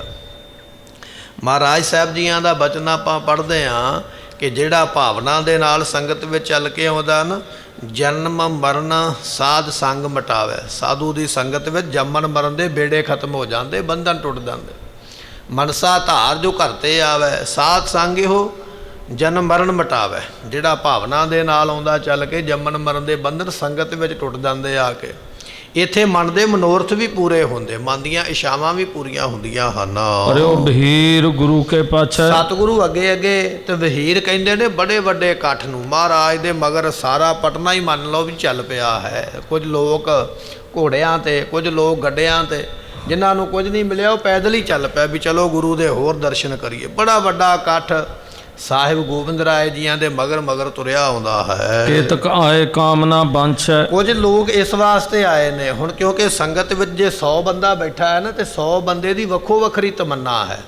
ਮਹਾਰਾਜ ਸਾਹਿਬ ਜੀਆਂ ਦਾ ਬਚਨ ਆਪਾਂ ਪੜ੍ਹਦੇ ਹਾਂ ਕਿ ਜਿਹੜਾ ਭਾਵਨਾ ਦੇ ਨਾਲ ਸੰਗਤ ਵਿੱਚ ਚੱਲ ਕੇ ਆਉਂਦਾ ਨਾ, ਜਨਮ ਮਰਨ ਸਾਧ ਸੰਗ ਮਿਟਾਵੇ। ਸਾਧੂ ਦੀ ਸੰਗਤ ਵਿੱਚ ਜੰਮਣ ਮਰਨ ਦੇ ਬੇੜੇ ਖਤਮ ਹੋ ਜਾਂਦੇ, ਬੰਧਨ ਟੁੱਟ ਜਾਂਦੇ। ਮਨਸਾ ਧਾਰ ਜੋ ਘਰ 'ਤੇ ਆਵੇ, ਸਾਧ ਸੰਗ ਇਹੋ ਜਨਮ ਮਰਨ ਮਿਟਾਵੇ। ਜਿਹੜਾ ਭਾਵਨਾ ਦੇ ਨਾਲ ਆਉਂਦਾ ਚੱਲ ਕੇ, ਜੰਮਣ ਮਰਨ ਦੇ ਬੰਧਨ ਸੰਗਤ ਵਿੱਚ ਟੁੱਟ ਜਾਂਦੇ ਆ ਕੇ। ਇੱਥੇ ਮਨ ਦੇ ਮਨੋਰਥ ਵੀ ਪੂਰੇ ਹੁੰਦੇ, ਮਨ ਦੀਆਂ ਇਛਾਵਾਂ ਵੀ ਪੂਰੀਆਂ ਹੁੰਦੀਆਂ ਹਨ। ਅਰਿਓ ਬਹੀਰ ਗੁਰੂ ਕੇ ਪਾਛੈ। ਸਤਿਗੁਰੂ ਅੱਗੇ ਅੱਗੇ ਤੇ ਵਹੀਰ ਕਹਿੰਦੇ ਨੇ ਬੜੇ ਵੱਡੇ ਇਕੱਠ ਨੂੰ। ਮਹਾਰਾਜ ਦੇ ਮਗਰ ਸਾਰਾ ਪਟਨਾ ਹੀ ਮੰਨ ਲਓ ਵੀ ਚੱਲ ਪਿਆ ਹੈ। ਕੁਝ ਲੋਕ ਘੋੜਿਆਂ 'ਤੇ, ਕੁਝ ਲੋਕ ਗੱਡਿਆਂ 'ਤੇ, ਜਿਨ੍ਹਾਂ ਨੂੰ ਕੁਝ ਨਹੀਂ ਮਿਲਿਆ ਉਹ ਪੈਦਲ ਹੀ ਚੱਲ ਪਿਆ ਵੀ ਚਲੋ ਗੁਰੂ ਦੇ ਹੋਰ ਦਰਸ਼ਨ ਕਰੀਏ। ਬੜਾ ਵੱਡਾ ਇਕੱਠ ਸਾਹਿਬ ਗੋਬਿੰਦ ਰਾਏ ਜੀਆਂ ਦੇ ਮਗਰ ਮਗਰ ਤੁਰਿਆ ਆਉਂਦਾ ਹੈ। ਕੇਤਕ ਆਏ ਕਾਮਨਾ ਬੰਛੈ। ਕੁਝ ਲੋਕ ਇਸ ਵਾਸਤੇ ਆਏ ਨੇ ਹੁਣ, ਕਿਉਂਕਿ ਸੰਗਤ ਵਿੱਚ ਜੇ 100 ਬੰਦਾ ਬੈਠਾ ਹੈ ਨਾ, ਤੇ 100 ਬੰਦੇ ਦੀ ਵੱਖੋ ਵੱਖਰੀ ਤਮੰਨਾ ਹੈ।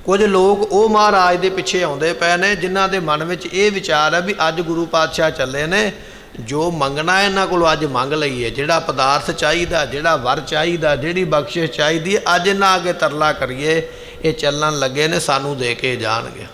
ਕੁਝ ਲੋਕ ਉਹ ਮਹਾਰਾਜ ਦੇ ਪਿੱਛੇ ਆਉਂਦੇ ਪਏ ਨੇ ਜਿਨ੍ਹਾਂ ਦੇ ਮਨ ਵਿੱਚ ਇਹ ਵਿਚਾਰ ਹੈ ਵੀ ਅੱਜ ਗੁਰੂ ਪਾਤਸ਼ਾਹ ਚੱਲੇ ਨੇ, ਜੋ ਮੰਗਣਾ ਇਹਨਾਂ ਕੋਲੋਂ ਅੱਜ ਮੰਗ ਲਈਏ। ਜਿਹੜਾ ਪਦਾਰਥ ਚਾਹੀਦਾ, ਜਿਹੜਾ ਵਰ ਚਾਹੀਦਾ, ਜਿਹੜੀ ਬਖਸ਼ਿਸ਼ ਚਾਹੀਦੀ ਹੈ, ਅੱਜ ਇਹਨਾਂ ਅੱਗੇ ਤਰਲਾ ਕਰੀਏ, ਇਹ ਚੱਲਣ ਲੱਗੇ ਨੇ, ਸਾਨੂੰ ਦੇ ਕੇ ਜਾਣਗੇ।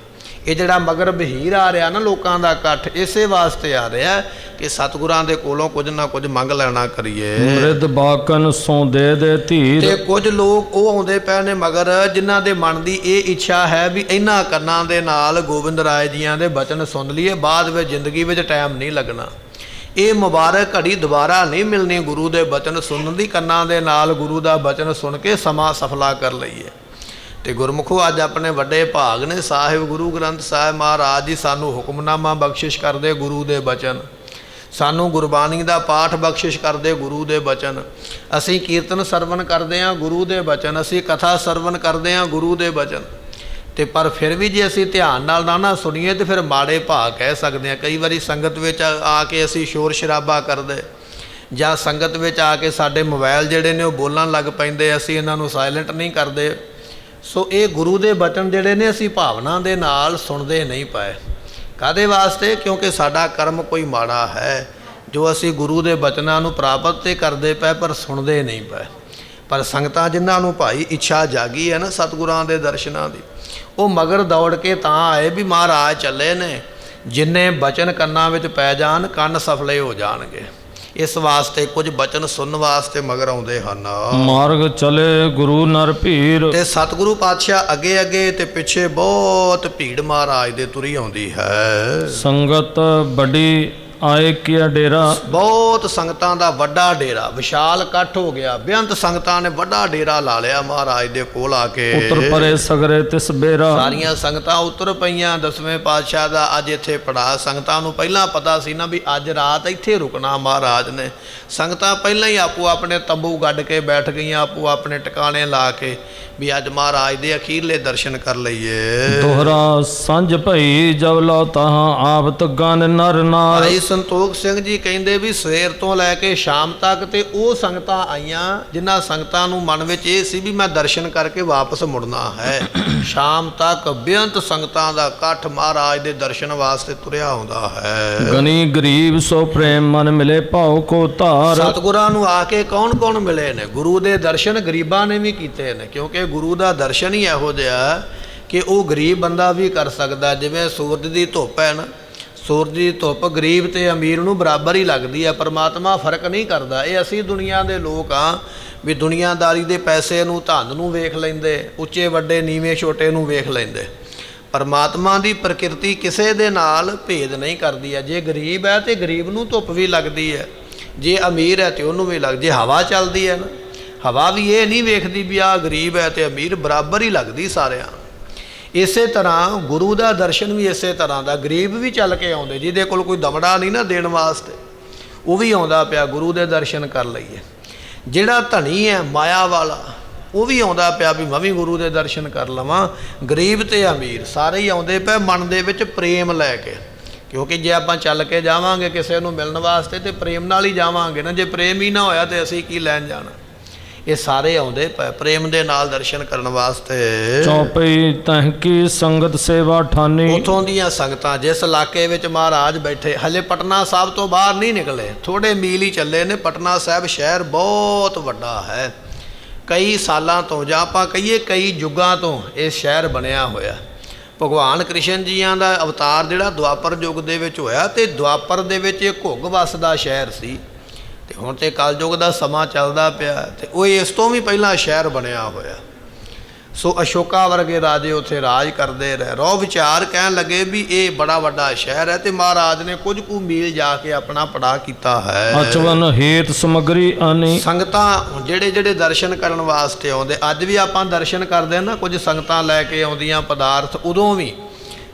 ਇਹ ਜਿਹੜਾ ਮਗਰ ਬਹੀਰ ਆ ਰਿਹਾ ਨਾ ਲੋਕਾਂ ਦਾ ਇਕੱਠ, ਇਸੇ ਵਾਸਤੇ ਆ ਰਿਹਾ ਕਿ ਸਤਿਗੁਰਾਂ ਦੇ ਕੋਲੋਂ ਕੁਝ ਨਾ ਕੁਝ ਮੰਗ ਲੈਣਾ ਕਰੀਏ। ਮ੍ਰਿਦ ਬਾਕਨ ਸੋ ਦੇ ਦੇ ਧੀਰ। ਤੇ ਕੁਝ ਲੋਕ ਉਹ ਆਉਂਦੇ ਪਏ ਨੇ ਮਗਰ ਜਿਨ੍ਹਾਂ ਦੇ ਮਨ ਦੀ ਇਹ ਇੱਛਾ ਹੈ ਵੀ ਇਹਨਾਂ ਕੰਨਾਂ ਦੇ ਨਾਲ ਗੋਬਿੰਦ ਰਾਏ ਜੀਆਂ ਦੇ ਬਚਨ ਸੁਣ ਲਈਏ, ਬਾਅਦ ਵਿੱਚ ਜ਼ਿੰਦਗੀ ਵਿੱਚ ਟਾਈਮ ਨਹੀਂ ਲੱਗਣਾ। ਇਹ ਮੁਬਾਰਕ ਘੜੀ ਦੁਬਾਰਾ ਨਹੀਂ ਮਿਲਣੀ। ਗੁਰੂ ਦੇ ਬਚਨ ਸੁਣਨ ਦੀ, ਕੰਨਾਂ ਦੇ ਨਾਲ ਗੁਰੂ ਦਾ ਬਚਨ ਸੁਣ ਕੇ ਸਮਾਂ ਸਫਲਾ ਕਰ ਲਈਏ। ਤੇ ਗੁਰਮੁਖੋ ਅੱਜ ਆਪਣੇ ਵੱਡੇ ਭਾਗ ਨੇ, ਸਾਹਿਬ ਗੁਰੂ ਗ੍ਰੰਥ ਸਾਹਿਬ ਮਹਾਰਾਜ ਜੀ ਸਾਨੂੰ ਹੁਕਮਨਾਮਾ ਬਖਸ਼ਿਸ਼ ਕਰਦੇ ਗੁਰੂ ਦੇ ਬਚਨ, ਸਾਨੂੰ ਗੁਰਬਾਣੀ ਦਾ ਪਾਠ ਬਖਸ਼ਿਸ਼ ਕਰਦੇ ਗੁਰੂ ਦੇ ਬਚਨ। ਅਸੀਂ ਕੀਰਤਨ ਸਰਵਣ ਕਰਦੇ ਹਾਂ ਗੁਰੂ ਦੇ ਬਚਨ, ਅਸੀਂ ਕਥਾ ਸਰਵਣ ਕਰਦੇ ਹਾਂ ਗੁਰੂ ਦੇ ਬਚਨ। ਤੇ ਪਰ ਫਿਰ ਵੀ ਜੇ ਅਸੀਂ ਧਿਆਨ ਨਾਲ ਨਾ ਸੁਣੀਏ ਤੇ ਫਿਰ ਮਾੜੇ ਭਾਗ ਕਹਿ ਸਕਦੇ ਹਾਂ। ਕਈ ਵਾਰੀ ਸੰਗਤ ਵਿੱਚ ਆ ਕੇ ਅਸੀਂ ਸ਼ੋਰ ਸ਼ਰਾਬਾ ਕਰਦੇ, ਜਾਂ ਸੰਗਤ ਵਿੱਚ ਆ ਕੇ ਸਾਡੇ ਮੋਬਾਈਲ ਜਿਹੜੇ ਨੇ ਉਹ ਬੋਲਣ ਲੱਗ ਪੈਂਦੇ, ਅਸੀਂ ਇਹਨਾਂ ਨੂੰ ਸਾਇਲੈਂਟ ਨਹੀਂ ਕਰਦੇ। ਸੋ ਇਹ ਗੁਰੂ ਦੇ ਬਚਨ ਜਿਹੜੇ ਨੇ ਅਸੀਂ ਭਾਵਨਾ ਦੇ ਨਾਲ ਸੁਣਦੇ ਨਹੀਂ ਪਏ। ਕਾਹਦੇ ਵਾਸਤੇ? ਕਿਉਂਕਿ ਸਾਡਾ ਕਰਮ ਕੋਈ ਮਾੜਾ ਹੈ ਜੋ ਅਸੀਂ ਗੁਰੂ ਦੇ ਬਚਨਾਂ ਨੂੰ ਪ੍ਰਾਪਤ ਤੇ ਕਰਦੇ ਪਏ ਪਰ ਸੁਣਦੇ ਨਹੀਂ ਪਏ। ਪਰ ਸੰਗਤਾਂ ਜਿਨ੍ਹਾਂ ਨੂੰ ਭਾਈ ਇੱਛਾ ਜਾਗੀ ਹੈ ਨਾ ਸਤਿਗੁਰਾਂ ਦੇ ਦਰਸ਼ਨਾਂ ਦੀ, ਉਹ ਮਗਰ ਦੌੜ ਕੇ ਤਾਂ ਆਏ ਵੀ ਮਹਾਰਾਜ ਚੱਲੇ ਨੇ, ਜਿੰਨੇ ਬਚਨ ਕੰਨਾਂ ਵਿੱਚ ਪੈ ਜਾਣ ਕੰਨ ਸਫਲੇ ਹੋ ਜਾਣਗੇ। ਇਸ ਵਾਸਤੇ ਕੁਝ ਬਚਨ ਸੁਣਨ ਵਾਸਤੇ ਮਗਰ ਆਉਂਦੇ ਹਨ। ਮਾਰਗ ਚਲੇ ਗੁਰੂ ਨਰ ਭੀਰ। ਤੇ ਸਤਿਗੁਰੂ ਪਾਤਸ਼ਾਹ ਅੱਗੇ ਅੱਗੇ ਤੇ ਪਿੱਛੇ ਬਹੁਤ ਭੀੜ ਮਹਾਰਾਜ ਦੇ ਤੁਰੀ ਆਉਂਦੀ ਹੈ। ਸੰਗਤ ਵੱਡੀ ਆਏ ਕੀਆ ਡੇਰਾ। ਬਹੁਤ ਸੰਗਤਾਂ ਦਾ ਵੱਡਾ ਡੇਰਾ, ਵਿਸ਼ਾਲ ਇਕੱਠ ਹੋ ਗਿਆ। ਬੇਅੰਤ ਸੰਗਤਾਂ ਨੇ ਵੱਡਾ ਡੇਰਾ ਲਾ ਲਿਆ ਮਹਾਰਾਜ ਦੇ ਕੋਲ ਆ ਕੇ। ਉਤਰ ਪਰੇ ਸਗਰੇ ਤਿਸ ਬੇਰਾ। ਸਾਰੀਆਂ ਸੰਗਤਾਂ ਉਤਰ ਪਈਆਂ। 10ਵੇਂ ਪਾਤਸ਼ਾਹ ਦਾ ਅੱਜ ਇੱਥੇ ਪੜਾ। ਸੰਗਤਾਂ ਨੂੰ ਪਹਿਲਾਂ ਪਤਾ ਸੀ ਨਾ ਵੀ ਅੱਜ ਰਾਤ ਇੱਥੇ ਰੁਕਣਾ ਮਹਾਰਾਜ ਨੇ। ਸੰਗਤਾਂ ਪਹਿਲਾਂ ਹੀ ਆਪੋ ਆਪਣੇ ਤੰਬੂ ਗੱਡ ਕੇ ਬੈਠ ਗਈਆਂ, ਆਪੋ ਆਪਣੇ ਟਿਕਾਣੇ ਲਾ ਕੇ ਵੀ ਅੱਜ ਮਹਾਰਾਜ ਦੇ ਅਖੀਰਲੇ ਦਰਸ਼ਨ ਕਰ ਲਈਏ। ਦੋਹਰਾ ਸੰਝ ਭਈ ਜਬ ਲੋ ਤਹਾਂ ਆਪ ਤਗਨ ਨਰ ਨਾਰ। ਭਾਈ ਸੰਤੋਖ ਸਿੰਘ ਜੀ ਕਹਿੰਦੇ ਵੀ ਸਵੇਰ ਤੋਂ ਲੈ ਕੇ ਸ਼ਾਮ ਤੱਕ ਤੇ ਉਹ ਸੰਗਤਾਂ ਆਈਆਂ ਜਿਨ੍ਹਾਂ ਸੰਗਤਾਂ ਨੂੰ ਮਨ ਵਿੱਚ ਇਹ ਸੀ ਵੀ ਮੈਂ ਦਰਸ਼ਨ ਕਰਕੇ ਵਾਪਸ ਮੁੜਨਾ ਹੈ। ਸ਼ਾਮ ਤੱਕ ਬੇਅੰਤ ਸੰਗਤਾਂ ਦਾ ਇਕੱਠ ਮਹਾਰਾਜ ਦੇ ਦਰਸ਼ਨ ਵਾਸਤੇ ਤੁਰਿਆ ਆਉਂਦਾ ਹੈ। ਗਨੀ ਗਰੀਬ ਸੋ ਪ੍ਰੇਮ ਮਨ ਮਿਲੇ ਭਾਉ ਕੋ ਧਾਰ। ਸਤਿਗੁਰਾਂ ਨੂੰ ਆ ਕੇ ਕੌਣ ਕੌਣ ਮਿਲੇ ਨੇ? ਗੁਰੂ ਦੇ ਦਰਸ਼ਨ ਗਰੀਬਾਂ ਨੇ ਵੀ ਕੀਤੇ ਨੇ, ਕਿਉਂਕਿ ਗੁਰੂ ਦਾ ਦਰਸ਼ਨ ਹੀ ਇਹੋ ਜਿਹਾ ਕਿ ਉਹ ਗਰੀਬ ਬੰਦਾ ਵੀ ਕਰ ਸਕਦਾ। ਜਿਵੇਂ ਸੂਰਜ ਦੀ ਧੁੱਪ ਹੈ ਨਾ, ਸੂਰਜ ਦੀ ਧੁੱਪ ਗਰੀਬ ਤੇ ਅਮੀਰ ਨੂੰ ਬਰਾਬਰ ਹੀ ਲੱਗਦੀ ਹੈ। ਪਰਮਾਤਮਾ ਫਰਕ ਨਹੀਂ ਕਰਦਾ। ਇਹ ਅਸੀਂ ਦੁਨੀਆ ਦੇ ਲੋਕ ਹਾਂ ਵੀ ਦੁਨੀਆਦਾਰੀ ਦੇ ਪੈਸੇ ਨੂੰ, ਧਨ ਨੂੰ ਵੇਖ ਲੈਂਦੇ, ਉੱਚੇ ਵੱਡੇ ਨੀਵੇਂ ਛੋਟੇ ਨੂੰ ਵੇਖ ਲੈਂਦੇ। ਪਰਮਾਤਮਾ ਦੀ ਪ੍ਰਕਿਰਤੀ ਕਿਸੇ ਦੇ ਨਾਲ ਭੇਦ ਨਹੀਂ ਕਰਦੀ ਹੈ। ਜੇ ਗਰੀਬ ਹੈ ਤੇ ਗਰੀਬ ਨੂੰ ਧੁੱਪ ਵੀ ਲੱਗਦੀ ਹੈ, ਜੇ ਅਮੀਰ ਹੈ ਤੇ ਉਹਨੂੰ ਵੀ ਲੱਗਦੀ। ਜੇ ਹਵਾ ਚੱਲਦੀ ਹੈ ਨਾ, ਹਵਾ ਵੀ ਇਹ ਨਹੀਂ ਵੇਖਦੀ ਵੀ ਆਹ ਗਰੀਬ ਹੈ ਤੇ ਅਮੀਰ, ਬਰਾਬਰ ਹੀ ਲੱਗਦੀ ਸਾਰਿਆਂ ਨੂੰ। ਇਸੇ ਤਰ੍ਹਾਂ ਗੁਰੂ ਦਾ ਦਰਸ਼ਨ ਵੀ ਇਸੇ ਤਰ੍ਹਾਂ ਦਾ। ਗਰੀਬ ਵੀ ਚੱਲ ਕੇ ਆਉਂਦੇ, ਜਿਹਦੇ ਕੋਲ ਕੋਈ ਦਮੜਾ ਨਹੀਂ ਨਾ ਦੇਣ ਵਾਸਤੇ, ਉਹ ਵੀ ਆਉਂਦਾ ਪਿਆ ਗੁਰੂ ਦੇ ਦਰਸ਼ਨ ਕਰ ਲਈਏ। ਜਿਹੜਾ ਧਨੀ ਹੈ ਮਾਇਆ ਵਾਲਾ, ਉਹ ਵੀ ਆਉਂਦਾ ਪਿਆ ਵੀ ਮੈਂ ਵੀ ਗੁਰੂ ਦੇ ਦਰਸ਼ਨ ਕਰ ਲਵਾਂ। ਗਰੀਬ ਤੇ ਅਮੀਰ ਸਾਰੇ ਹੀ ਆਉਂਦੇ ਪਏ ਮਨ ਦੇ ਵਿੱਚ ਪ੍ਰੇਮ ਲੈ ਕੇ, ਕਿਉਂਕਿ ਜੇ ਆਪਾਂ ਚੱਲ ਕੇ ਜਾਵਾਂਗੇ ਕਿਸੇ ਨੂੰ ਮਿਲਣ ਵਾਸਤੇ ਤੇ ਪ੍ਰੇਮ ਨਾਲ ਹੀ ਜਾਵਾਂਗੇ ਨਾ। ਜੇ ਪ੍ਰੇਮ ਹੀ ਨਾ ਹੋਇਆ ਤੇ ਅਸੀਂ ਕੀ ਲੈਣ ਜਾਣਾ। ਇਹ ਸਾਰੇ ਆਉਂਦੇ ਪਏ ਪ੍ਰੇਮ ਦੇ ਨਾਲ ਦਰਸ਼ਨ ਕਰਨ ਵਾਸਤੇ। ਚੌਪਈ ਤਹਿ ਕੀ ਸੰਗਤ ਸੇਵਾ ਠਾਨੀ। ਉਥੋਂ ਦੀਆਂ ਸੰਗਤਾਂ ਜਿਸ ਇਲਾਕੇ ਵਿੱਚ ਮਹਾਰਾਜ ਬੈਠੇ, ਹਲੇ ਪਟਨਾ ਸਾਹਿਬ ਤੋਂ ਬਾਹਰ ਨਹੀਂ ਨਿਕਲੇ, ਥੋੜੇ ਮੀਲ ਹੀ ਚੱਲੇ ਨੇ। ਪਟਨਾ ਸਾਹਿਬ ਸ਼ਹਿਰ ਬਹੁਤ ਵੱਡਾ ਹੈ, ਕਈ ਸਾਲਾਂ ਤੋਂ ਜਾਂ ਆਪਾਂ ਕਹੀਏ ਕਈ ਯੁੱਗਾਂ ਤੋਂ ਇਹ ਸ਼ਹਿਰ ਬਣਿਆ ਹੋਇਆ। ਭਗਵਾਨ ਕ੍ਰਿਸ਼ਨ ਜੀਆਂ ਦਾ ਅਵਤਾਰ ਜਿਹੜਾ ਦੁਆਪਰ ਯੁੱਗ ਦੇ ਵਿੱਚ ਹੋਇਆ, ਤੇ ਦੁਆਪਰ ਦੇ ਵਿੱਚ ਇਹ ਘੁੱਗ ਵੱਸਦਾ ਸ਼ਹਿਰ ਸੀ, ਤੇ ਹੁਣ ਤੇ ਕਲਯੁੱਗ ਦਾ ਸਮਾਂ ਚੱਲਦਾ ਪਿਆ, ਤੇ ਉਹ ਇਸ ਤੋਂ ਵੀ ਪਹਿਲਾਂ ਸ਼ਹਿਰ ਬਣਿਆ ਹੋਇਆ। ਸੋ ਅਸ਼ੋਕਾ ਵਰਗੇ ਰਾਜੇ ਉੱਥੇ ਰਾਜ ਕਰਦੇ ਰਹੇ। ਰੋ ਵਿਚਾਰ ਕਹਿਣ ਲੱਗੇ ਵੀ ਇਹ ਬੜਾ ਵੱਡਾ ਸ਼ਹਿਰ ਹੈ, ਤੇ ਮਹਾਰਾਜ ਨੇ ਕੁਝ ਕੁ ਮੀਲ ਜਾ ਕੇ ਆਪਣਾ ਪੜਾ ਕੀਤਾ ਹੈ। ਅਚਵਨ ਹੇਤ ਸਮਗਰੀ ਆਨੀ। ਸੰਗਤਾਂ ਜਿਹੜੇ ਜਿਹੜੇ ਦਰਸ਼ਨ ਕਰਨ ਵਾਸਤੇ ਆਉਂਦੇ, ਅੱਜ ਵੀ ਆਪਾਂ ਦਰਸ਼ਨ ਕਰਦੇ ਨਾ, ਕੁਝ ਸੰਗਤਾਂ ਲੈ ਕੇ ਆਉਂਦੀਆਂ ਪਦਾਰਥ। ਉਦੋਂ ਵੀ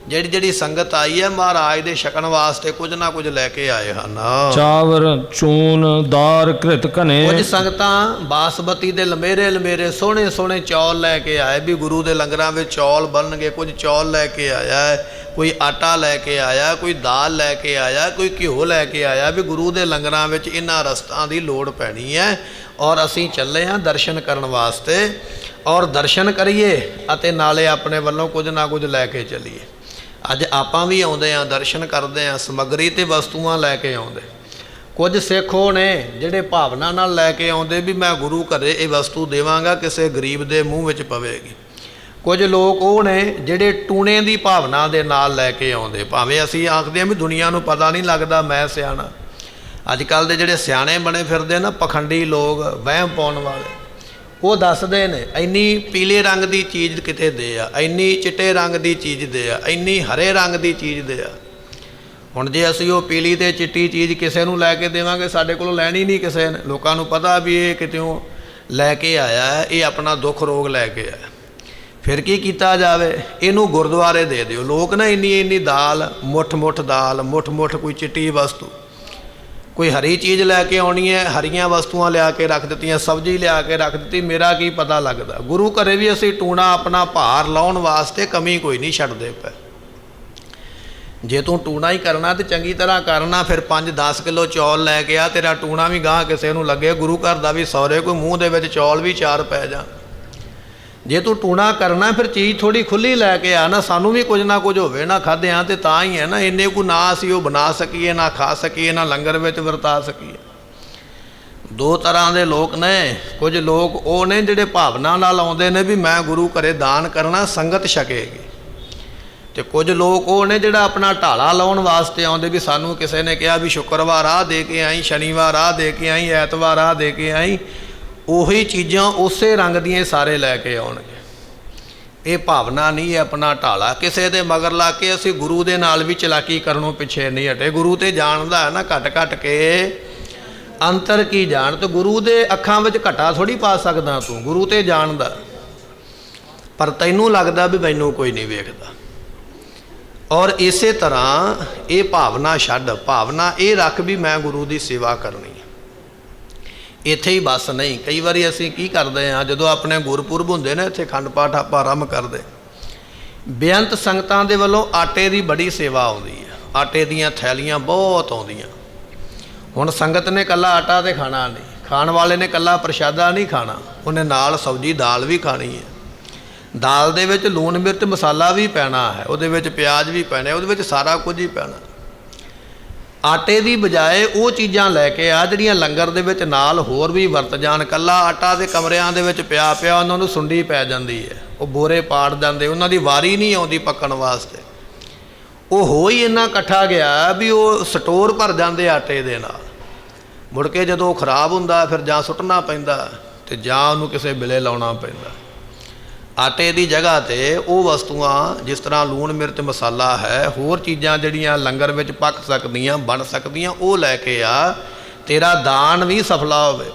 ਜਿਹੜੀ ਜਿਹੜੀ ਸੰਗਤ ਆਈ ਹੈ ਮਹਾਰਾਜ ਦੇ ਛਕਣ ਵਾਸਤੇ ਕੁਝ ਨਾ ਕੁਝ ਲੈ ਕੇ ਆਏ ਹਨ। ਚਾਵਰ ਚੂਨ ਦਾਰ ਘ੍ਰਿਤ ਘਨੇ। ਕੁਝ ਸੰਗਤਾਂ ਬਾਸਮਤੀ ਦੇ ਲੰਮੇਰੇ ਲੰਮੇਰੇ ਸੋਹਣੇ ਸੋਹਣੇ ਚੌਲ ਲੈ ਕੇ ਆਏ ਵੀ ਗੁਰੂ ਦੇ ਲੰਗਰਾਂ ਵਿੱਚ ਚੌਲ ਬਣਨਗੇ। ਕੁਝ ਚੌਲ ਲੈ ਕੇ ਆਇਆ ਹੈ, ਕੋਈ ਆਟਾ ਲੈ ਕੇ ਆਇਆ, ਕੋਈ ਦਾਲ ਲੈ ਕੇ ਆਇਆ, ਕੋਈ ਘਿਓ ਲੈ ਕੇ ਆਇਆ ਵੀ ਗੁਰੂ ਦੇ ਲੰਗਰਾਂ ਵਿੱਚ ਇਹਨਾਂ ਰਸਤਾਂ ਦੀ ਲੋੜ ਪੈਣੀ ਹੈ। ਔਰ ਅਸੀਂ ਚੱਲੇ ਹਾਂ ਦਰਸ਼ਨ ਕਰਨ ਵਾਸਤੇ, ਔਰ ਦਰਸ਼ਨ ਕਰੀਏ ਅਤੇ ਨਾਲੇ ਆਪਣੇ ਵੱਲੋਂ ਕੁਝ ਨਾ ਕੁਝ ਲੈ ਕੇ ਚੱਲੀਏ। ਅੱਜ ਆਪਾਂ ਵੀ ਆਉਂਦੇ ਹਾਂ, ਦਰਸ਼ਨ ਕਰਦੇ ਹਾਂ, ਸਮੱਗਰੀ ਤੇ ਵਸਤੂਆਂ ਲੈ ਕੇ ਆਉਂਦੇ। ਕੁਝ ਸਿੱਖ ਉਹ ਨੇ ਜਿਹੜੇ ਭਾਵਨਾ ਨਾਲ ਲੈ ਕੇ ਆਉਂਦੇ ਵੀ ਮੈਂ ਗੁਰੂ ਘਰੇ ਇਹ ਵਸਤੂ ਦੇਵਾਂਗਾ, ਕਿਸੇ ਗਰੀਬ ਦੇ ਮੂੰਹ ਵਿੱਚ ਪਵੇਗੀ। ਕੁਝ ਲੋਕ ਉਹ ਨੇ ਜਿਹੜੇ ਟੂਣੇ ਦੀ ਭਾਵਨਾ ਦੇ ਨਾਲ ਲੈ ਕੇ ਆਉਂਦੇ। ਭਾਵੇਂ ਅਸੀਂ ਆਖਦੇ ਹਾਂ ਵੀ ਦੁਨੀਆ ਨੂੰ ਪਤਾ ਨਹੀਂ ਲੱਗਦਾ ਮੈਂ ਸਿਆਣਾ। ਅੱਜ ਕੱਲ੍ਹ ਦੇ ਜਿਹੜੇ ਸਿਆਣੇ ਬਣੇ ਫਿਰਦੇ ਨਾ ਪਖੰਡੀ ਲੋਕ, ਵਹਿਮ ਪਾਉਣ ਵਾਲੇ, ਉਹ ਦੱਸਦੇ ਨੇ ਇੰਨੀ ਪੀਲੇ ਰੰਗ ਦੀ ਚੀਜ਼ ਕਿਤੇ ਦੇ ਆ, ਇੰਨੀ ਚਿੱਟੇ ਰੰਗ ਦੀ ਚੀਜ਼ ਦੇ ਆ, ਇੰਨੀ ਹਰੇ ਰੰਗ ਦੀ ਚੀਜ਼ ਦੇ ਆ। ਹੁਣ ਜੇ ਅਸੀਂ ਉਹ ਪੀਲੀ ਤੇ ਚਿੱਟੀ ਚੀਜ਼ ਕਿਸੇ ਨੂੰ ਲੈ ਕੇ ਦੇਵਾਂਗੇ, ਸਾਡੇ ਕੋਲੋਂ ਲੈਣੀ ਨਹੀਂ ਕਿਸੇ ਨੇ। ਲੋਕਾਂ ਨੂੰ ਪਤਾ ਵੀ ਇਹ ਕਿਤਿਓਂ ਲੈ ਕੇ ਆਇਆ ਹੈ, ਇਹ ਆਪਣਾ ਦੁੱਖ ਰੋਗ ਲੈ ਕੇ ਆਇਆ। ਫਿਰ ਕੀ ਕੀਤਾ ਜਾਵੇ? ਇਹਨੂੰ ਗੁਰਦੁਆਰੇ ਦੇ ਦਿਓ। ਲੋਕ ਨਾ ਇੰਨੀ ਇੰਨੀ ਦਾਲ, ਮੁੱਠ ਮੁੱਠ ਦਾਲ, ਮੁੱਠ ਮੁੱਠ ਕੋਈ ਚਿੱਟੀ ਵਸਤੂ, ਕੋਈ ਹਰੀ ਚੀਜ਼ ਲੈ ਕੇ ਆਉਣੀ ਹੈ, ਹਰੀਆਂ ਵਸਤੂਆਂ ਲਿਆ ਕੇ ਰੱਖ ਦਿੱਤੀਆਂ, ਸਬਜ਼ੀ ਲਿਆ ਕੇ ਰੱਖ ਦਿੱਤੀ। ਮੇਰਾ ਕੀ ਪਤਾ ਲੱਗਦਾ? ਗੁਰੂ ਘਰੇ ਵੀ ਅਸੀਂ ਟੂਣਾ ਆਪਣਾ ਭਾਰ ਲਾਉਣ ਵਾਸਤੇ ਕਮੀ ਕੋਈ ਨਹੀਂ ਛੱਡਦੇ ਪਏ। ਜੇ ਤੂੰ ਟੂਣਾ ਹੀ ਕਰਨਾ ਤੇ ਚੰਗੀ ਤਰ੍ਹਾਂ ਕਰਨਾ। ਫਿਰ 5-10 ਕਿਲੋ ਚੌਲ ਲੈ ਕੇ ਆ, ਤੇਰਾ ਟੂਣਾ ਵੀ ਗਾਂ ਕਿਸੇ ਨੂੰ ਲੱਗੇ। ਗੁਰੂ ਘਰ ਦਾ ਵੀ ਸੌਰੇ ਕੋਈ ਮੂੰਹ ਦੇ ਵਿੱਚ ਚੌਲ ਵੀ 4 ਪੈ ਜਾ। ਜੇ ਤੂੰ ਟੂਣਾ ਕਰਨਾ ਫਿਰ ਚੀਜ਼ ਥੋੜ੍ਹੀ ਖੁੱਲ੍ਹੀ ਲੈ ਕੇ ਆ ਨਾ। ਸਾਨੂੰ ਵੀ ਕੁਝ ਨਾ ਕੁਝ ਹੋਵੇ ਨਾ, ਖਾਧਿਆਂ ਤੇ ਤਾਂ ਹੀ ਹੈ ਨਾ। ਇੰਨੇ ਕੁ ਨਾ ਅਸੀਂ ਉਹ ਬਣਾ ਸਕੀਏ, ਨਾ ਖਾ ਸਕੀਏ, ਨਾ ਲੰਗਰ ਵਿੱਚ ਵਰਤਾ ਸਕੀਏ। ਦੋ ਤਰ੍ਹਾਂ ਦੇ ਲੋਕ ਨੇ। ਕੁਝ ਲੋਕ ਉਹ ਨੇ ਜਿਹੜੇ ਭਾਵਨਾ ਨਾਲ ਆਉਂਦੇ ਨੇ ਵੀ ਮੈਂ ਗੁਰੂ ਘਰੇ ਦਾਨ ਕਰਨਾ, ਸੰਗਤ ਛਕੇਗੀ। ਤੇ ਕੁਝ ਲੋਕ ਉਹ ਨੇ ਜਿਹੜਾ ਆਪਣਾ ਢਾਲਾ ਲਾਉਣ ਵਾਸਤੇ ਆਉਂਦੇ ਵੀ ਸਾਨੂੰ ਕਿਸੇ ਨੇ ਕਿਹਾ ਵੀ ਸ਼ੁੱਕਰਵਾਰ ਆਹ ਦੇ ਕੇ ਆਈ, ਸ਼ਨੀਵਾਰ ਆਹ ਦੇ ਕੇ ਆਈ, ਐਤਵਾਰ ਆਹ ਦੇ ਕੇ ਆਈ। ਉਹੀ ਚੀਜ਼ਾਂ ਉਸੇ ਰੰਗ ਦੀਆਂ ਸਾਰੇ ਲੈ ਕੇ ਆਉਣਗੇ। ਇਹ ਭਾਵਨਾ ਨਹੀਂ ਹੈ ਆਪਣਾ ਢਾਲਾ। ਕਿਸੇ ਦੇ ਮਗਰ ਲਾ ਕੇ ਅਸੀਂ ਗੁਰੂ ਦੇ ਨਾਲ ਵੀ ਚਲਾਕੀ ਕਰਨੋਂ ਪਿੱਛੇ ਨਹੀਂ ਹਟੇ। ਗੁਰੂ ਤੇ ਜਾਣਦਾ ਹੈ ਨਾ ਘਟ ਘਟ ਕੇ ਅੰਤਰ ਕੀ ਜਾਣ। ਤੇ ਗੁਰੂ ਦੇ ਅੱਖਾਂ ਵਿੱਚ ਘਟਾ ਥੋੜੀ ਪਾ ਸਕਦਾ ਤੂੰ। ਗੁਰੂ ਤੇ ਜਾਣਦਾ, ਪਰ ਤੈਨੂੰ ਲੱਗਦਾ ਵੀ ਮੈਨੂੰ ਕੋਈ ਨਹੀਂ ਵੇਖਦਾ। ਔਰ ਇਸੇ ਤਰ੍ਹਾਂ ਇਹ ਭਾਵਨਾ ਛੱਡ, ਭਾਵਨਾ ਇਹ ਰੱਖ ਵੀ ਮੈਂ ਗੁਰੂ ਦੀ ਸੇਵਾ ਕਰਨੀ ਹੈ। ਇੱਥੇ ਹੀ ਬਸ ਨਹੀਂ। ਕਈ ਵਾਰੀ ਅਸੀਂ ਕੀ ਕਰਦੇ ਹਾਂ, ਜਦੋਂ ਆਪਣੇ ਗੁਰਪੁਰਬ ਹੁੰਦੇ ਨੇ ਇੱਥੇ ਅਖੰਡ ਪਾਠ ਆਪਾਂ ਆਰੰਭ ਕਰਦੇ, ਬੇਅੰਤ ਸੰਗਤਾਂ ਦੇ ਵੱਲੋਂ ਆਟੇ ਦੀ ਬੜੀ ਸੇਵਾ ਆਉਂਦੀ ਹੈ। ਆਟੇ ਦੀਆਂ ਥੈਲੀਆਂ ਬਹੁਤ ਆਉਂਦੀਆਂ। ਹੁਣ ਸੰਗਤ ਨੇ ਇਕੱਲਾ ਆਟਾ ਤੇ ਖਾਣਾ ਨਹੀਂ, ਖਾਣ ਵਾਲੇ ਨੇ ਇਕੱਲਾ ਪ੍ਰਸ਼ਾਦਾ ਨਹੀਂ ਖਾਣਾ, ਉਹਨੇ ਨਾਲ ਸਬਜ਼ੀ ਦਾਲ ਵੀ ਖਾਣੀ ਹੈ। ਦਾਲ ਦੇ ਵਿੱਚ ਲੂਣ ਮਿਰਚ ਮਸਾਲਾ ਵੀ ਪੈਣਾ ਹੈ, ਉਹਦੇ ਵਿੱਚ ਪਿਆਜ਼ ਵੀ ਪੈਣੇ, ਉਹਦੇ ਵਿੱਚ ਸਾਰਾ ਕੁਝ ਹੀ ਪੈਣਾ। ਆਟੇ ਦੀ ਬਜਾਏ ਉਹ ਚੀਜ਼ਾਂ ਲੈ ਕੇ ਆ ਜਿਹੜੀਆਂ ਲੰਗਰ ਦੇ ਵਿੱਚ ਨਾਲ ਹੋਰ ਵੀ ਵਰਤ ਜਾਣ। ਇਕੱਲਾ ਆਟਾ ਦੇ ਕਮਰਿਆਂ ਦੇ ਵਿੱਚ ਪਿਆ ਪਿਆ ਉਹਨਾਂ ਨੂੰ ਸੁੰਡੀ ਪੈ ਜਾਂਦੀ ਹੈ, ਉਹ ਬੋਰੇ ਪਾੜ ਜਾਂਦੇ, ਉਹਨਾਂ ਦੀ ਵਾਰੀ ਨਹੀਂ ਆਉਂਦੀ ਪੱਕਣ ਵਾਸਤੇ। ਉਹ ਹੋ ਹੀ ਇੰਨਾ ਇਕੱਠਾ ਗਿਆ ਵੀ ਉਹ ਸਟੋਰ ਭਰ ਜਾਂਦੇ ਆਟੇ ਦੇ ਨਾਲ। ਮੁੜ ਕੇ ਜਦੋਂ ਉਹ ਖਰਾਬ ਹੁੰਦਾ ਫਿਰ ਜਾਂ ਸੁੱਟਣਾ ਪੈਂਦਾ ਤੇ ਜਾਂ ਉਹਨੂੰ ਕਿਸੇ ਬਿਲੇ ਲਾਉਣਾ ਪੈਂਦਾ। ਆਟੇ ਦੀ ਜਗ੍ਹਾ 'ਤੇ ਉਹ ਵਸਤੂਆਂ ਜਿਸ ਤਰ੍ਹਾਂ ਲੂਣ ਮਿਰਚ ਮਸਾਲਾ ਹੈ, ਹੋਰ ਚੀਜ਼ਾਂ ਜਿਹੜੀਆਂ ਲੰਗਰ ਵਿੱਚ ਪੱਕ ਸਕਦੀਆਂ, ਬਣ ਸਕਦੀਆਂ, ਉਹ ਲੈ ਕੇ ਆ। ਤੇਰਾ ਦਾਨ ਵੀ ਸਫਲਾ ਹੋਵੇ।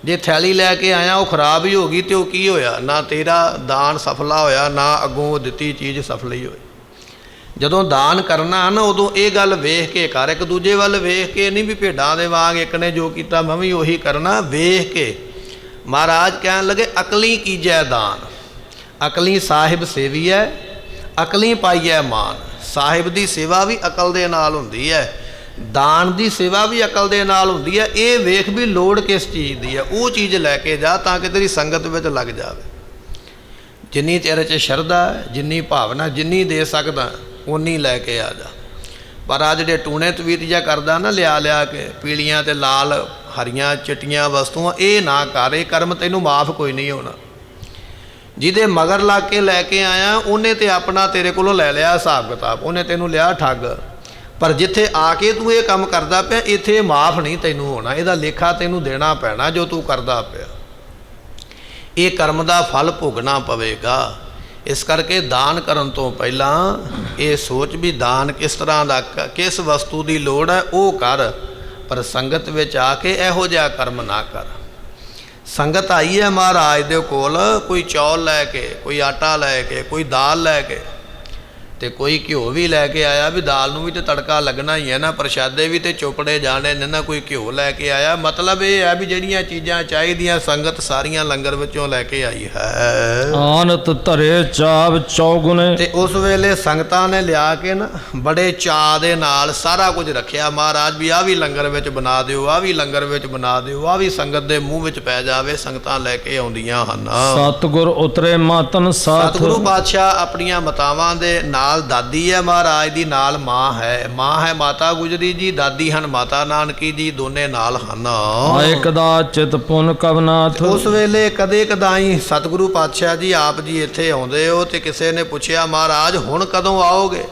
ਜੇ ਥੈਲੀ ਲੈ ਕੇ ਆਇਆ ਉਹ ਖਰਾਬ ਹੀ ਹੋ ਗਈ ਤੇ ਉਹ ਕੀ ਹੋਇਆ? ਨਾ ਤੇਰਾ ਦਾਨ ਸਫਲਾ ਹੋਇਆ, ਨਾ ਅੱਗੋਂ ਉਹ ਦਿੱਤੀ ਚੀਜ਼ ਸਫਲੀ ਹੋਈ। ਜਦੋਂ ਦਾਨ ਕਰਨਾ ਨਾ ਉਦੋਂ ਇਹ ਗੱਲ ਵੇਖ ਕੇ ਕਰ, ਇੱਕ ਦੂਜੇ ਵੱਲ ਵੇਖ ਕੇ ਨਹੀਂ ਵੀ ਭੇਡਾਂ ਦੇ ਵਾਂਗ ਇੱਕ ਨੇ ਜੋ ਕੀਤਾ ਮੈਂ ਵੀ ਉਹੀ ਕਰਨਾ। ਵੇਖ ਕੇ ਮਹਾਰਾਜ ਕਹਿਣ ਲੱਗੇ ਅਕਲੀ ਕੀਜੈ ਦਾਨ, ਅਕਲੀ ਸਾਹਿਬ ਸੇਵੀਐ, ਅਕਲੀ ਪਾਈਐ ਮਾਨ। ਸਾਹਿਬ ਦੀ ਸੇਵਾ ਵੀ ਅਕਲ ਦੇ ਨਾਲ ਹੁੰਦੀ ਹੈ, ਦਾਨ ਦੀ ਸੇਵਾ ਵੀ ਅਕਲ ਦੇ ਨਾਲ ਹੁੰਦੀ ਹੈ। ਇਹ ਵੇਖ ਵੀ ਲੋੜ ਕਿਸ ਚੀਜ਼ ਦੀ ਹੈ, ਉਹ ਚੀਜ਼ ਲੈ ਕੇ ਜਾ ਤਾਂ ਕਿ ਤੇਰੀ ਸੰਗਤ ਵਿੱਚ ਲੱਗ ਜਾਵੇ। ਜਿੰਨੀ ਤੇਰੇ 'ਚ ਸ਼ਰਧਾ, ਜਿੰਨੀ ਭਾਵਨਾ, ਜਿੰਨੀ ਦੇ ਸਕਦਾ ਉਨੀ ਲੈ ਕੇ ਆ ਜਾ। ਪਰ ਆ ਜਿਹੜੇ ਟੂਣੇ ਤਵੀਤ ਜਿਹਾ ਕਰਦਾ ਨਾ ਲਿਆ ਲਿਆ ਕੇ ਪੀਲੀਆਂ ਤੇ ਲਾਲ ਹਰੀਆਂ ਚਿੱਟੀਆਂ ਵਸਤੂਆਂ, ਇਹ ਨਾ ਕਰ, ਇਹ ਕਰਮ ਤੈਨੂੰ ਮਾਫ ਕੋਈ ਨਹੀਂ ਹੋਣਾ। ਜਿਹਦੇ ਮਗਰ ਲੱਗ ਕੇ ਲੈ ਕੇ ਆਇਆ ਉਹਨੇ ਤੇ ਆਪਣਾ ਤੇਰੇ ਕੋਲੋਂ ਲੈ ਲਿਆ ਹਿਸਾਬ ਕਿਤਾਬ, ਉਹਨੇ ਤੈਨੂੰ ਲਿਆ ਠੱਗ। ਪਰ ਜਿੱਥੇ ਆ ਕੇ ਤੂੰ ਇਹ ਕੰਮ ਕਰਦਾ ਪਿਆ ਇੱਥੇ ਮਾਫ ਨਹੀਂ ਤੈਨੂੰ ਹੋਣਾ, ਇਹਦਾ ਲੇਖਾ ਤੈਨੂੰ ਦੇਣਾ ਪੈਣਾ ਜੋ ਤੂੰ ਕਰਦਾ ਪਿਆ। ਇਹ ਕਰਮ ਦਾ ਫਲ ਭੋਗਣਾ ਪਵੇਗਾ। ਇਸ ਕਰਕੇ ਦਾਨ ਕਰਨ ਤੋਂ ਪਹਿਲਾਂ ਇਹ ਸੋਚ ਵੀ ਦਾਨ ਕਿਸ ਤਰ੍ਹਾਂ ਦਾ, ਕਿਸ ਵਸਤੂ ਦੀ ਲੋੜ ਹੈ ਉਹ ਕਰ, ਪਰ ਸੰਗਤ ਵਿੱਚ ਆ ਕੇ ਇਹੋ ਜਿਹਾ ਕਰਮ ਨਾ ਕਰ। ਸੰਗਤ ਆਈ ਹੈ ਮਹਾਰਾਜ ਦੇ ਕੋਲ, ਕੋਈ ਚੌਲ ਲੈ ਕੇ, ਕੋਈ ਆਟਾ ਲੈ ਕੇ, ਕੋਈ ਦਾਲ ਲੈ ਕੇ, ਤੇ ਕੋਈ ਘਿਓ ਵੀ ਲੈ ਕੇ ਆਇਆ ਵੀ ਦਾਲ ਨੂੰ ਵੀ ਤੇ ਤੜਕਾ ਲੱਗਣਾ ਹੀ ਹੈ ਨਾ, ਪ੍ਰਸ਼ਾਦੇ ਵੀ ਤੇ ਚੋਪੜੇ ਜਾਣੇ ਨੇ ਨਾ, ਕੋਈ ਘਿਓ ਲੈ ਕੇ ਆਇਆ। ਮਤਲਬ ਇਹ ਹੈ ਵੀ ਜਿਹੜੀਆਂ ਚੀਜ਼ਾਂ ਚਾਹੀਦੀਆਂ ਸੰਗਤ ਸਾਰੀਆਂ ਲੰਗਰ ਵਿੱਚੋਂ ਲੈ ਕੇ ਆਈ ਹੈ। ਆਨਤ ਧਰੇ ਚਾਵ ਚੌਗੁਣੇ, ਤੇ ਉਸ ਵੇਲੇ ਸੰਗਤਾਂ ਨੇ ਲਿਆ ਕੇ ਨਾ ਬੜੇ ਚਾਅ ਦੇ ਨਾਲ ਸਾਰਾ ਕੁਝ ਰੱਖਿਆ। ਮਹਾਰਾਜ ਵੀ ਆਹ ਵੀ ਲੰਗਰ ਵਿੱਚ ਬਣਾ ਦਿਓ, ਆਹ ਵੀ ਲੰਗਰ ਵਿੱਚ ਬਣਾ ਦਿਓ, ਆਹ ਵੀ ਸੰਗਤ ਦੇ ਮੂੰਹ ਵਿੱਚ ਪੈ ਜਾਵੇ। ਸੰਗਤਾਂ ਲੈ ਕੇ ਆਉਂਦੀਆਂ ਹਨ। ਸਤਿਗੁਰ ਉਤਰੇ ਮਾਤਨ ਸਾਥ, ਸਤਿਗੁਰੂ ਪਾਤਸ਼ਾਹ ਆਪਣੀਆਂ ਮਾਤਾਵਾਂ ਦੇ ਨਾਲ, ਦਾਦੀ ਹੈ ਮਹਾਰਾਜ ਦੀ, ਨਾਲ ਮਾਂ ਹੈ। ਮਾਂ ਹੈ ਮਾਤਾ ਗੁਜਰੀ ਜੀ, ਦਾਦੀ ਹਨ ਮਾਤਾ ਨਾਨਕੀ ਜੀ, ਦੋਨੇ ਨਾਲ ਹਨ। ਆਏ ਕਦਾ ਚਿਤ ਪੁਨ ਕਵਨਾਥ, ਉਸ ਵੇਲੇ ਕਦੇ ਕਦਾਈ ਸਤਿਗੁਰੂ ਪਾਤਸ਼ਾਹ ਜੀ ਆਪ ਜੀ ਇੱਥੇ ਆਉਂਦੇ ਹੋ ਤੇ ਕਿਸੇ ਨੇ ਪੁੱਛਿਆ ਮਹਾਰਾਜ ਹੁਣ ਕਦੋਂ ਆਓਗੇ?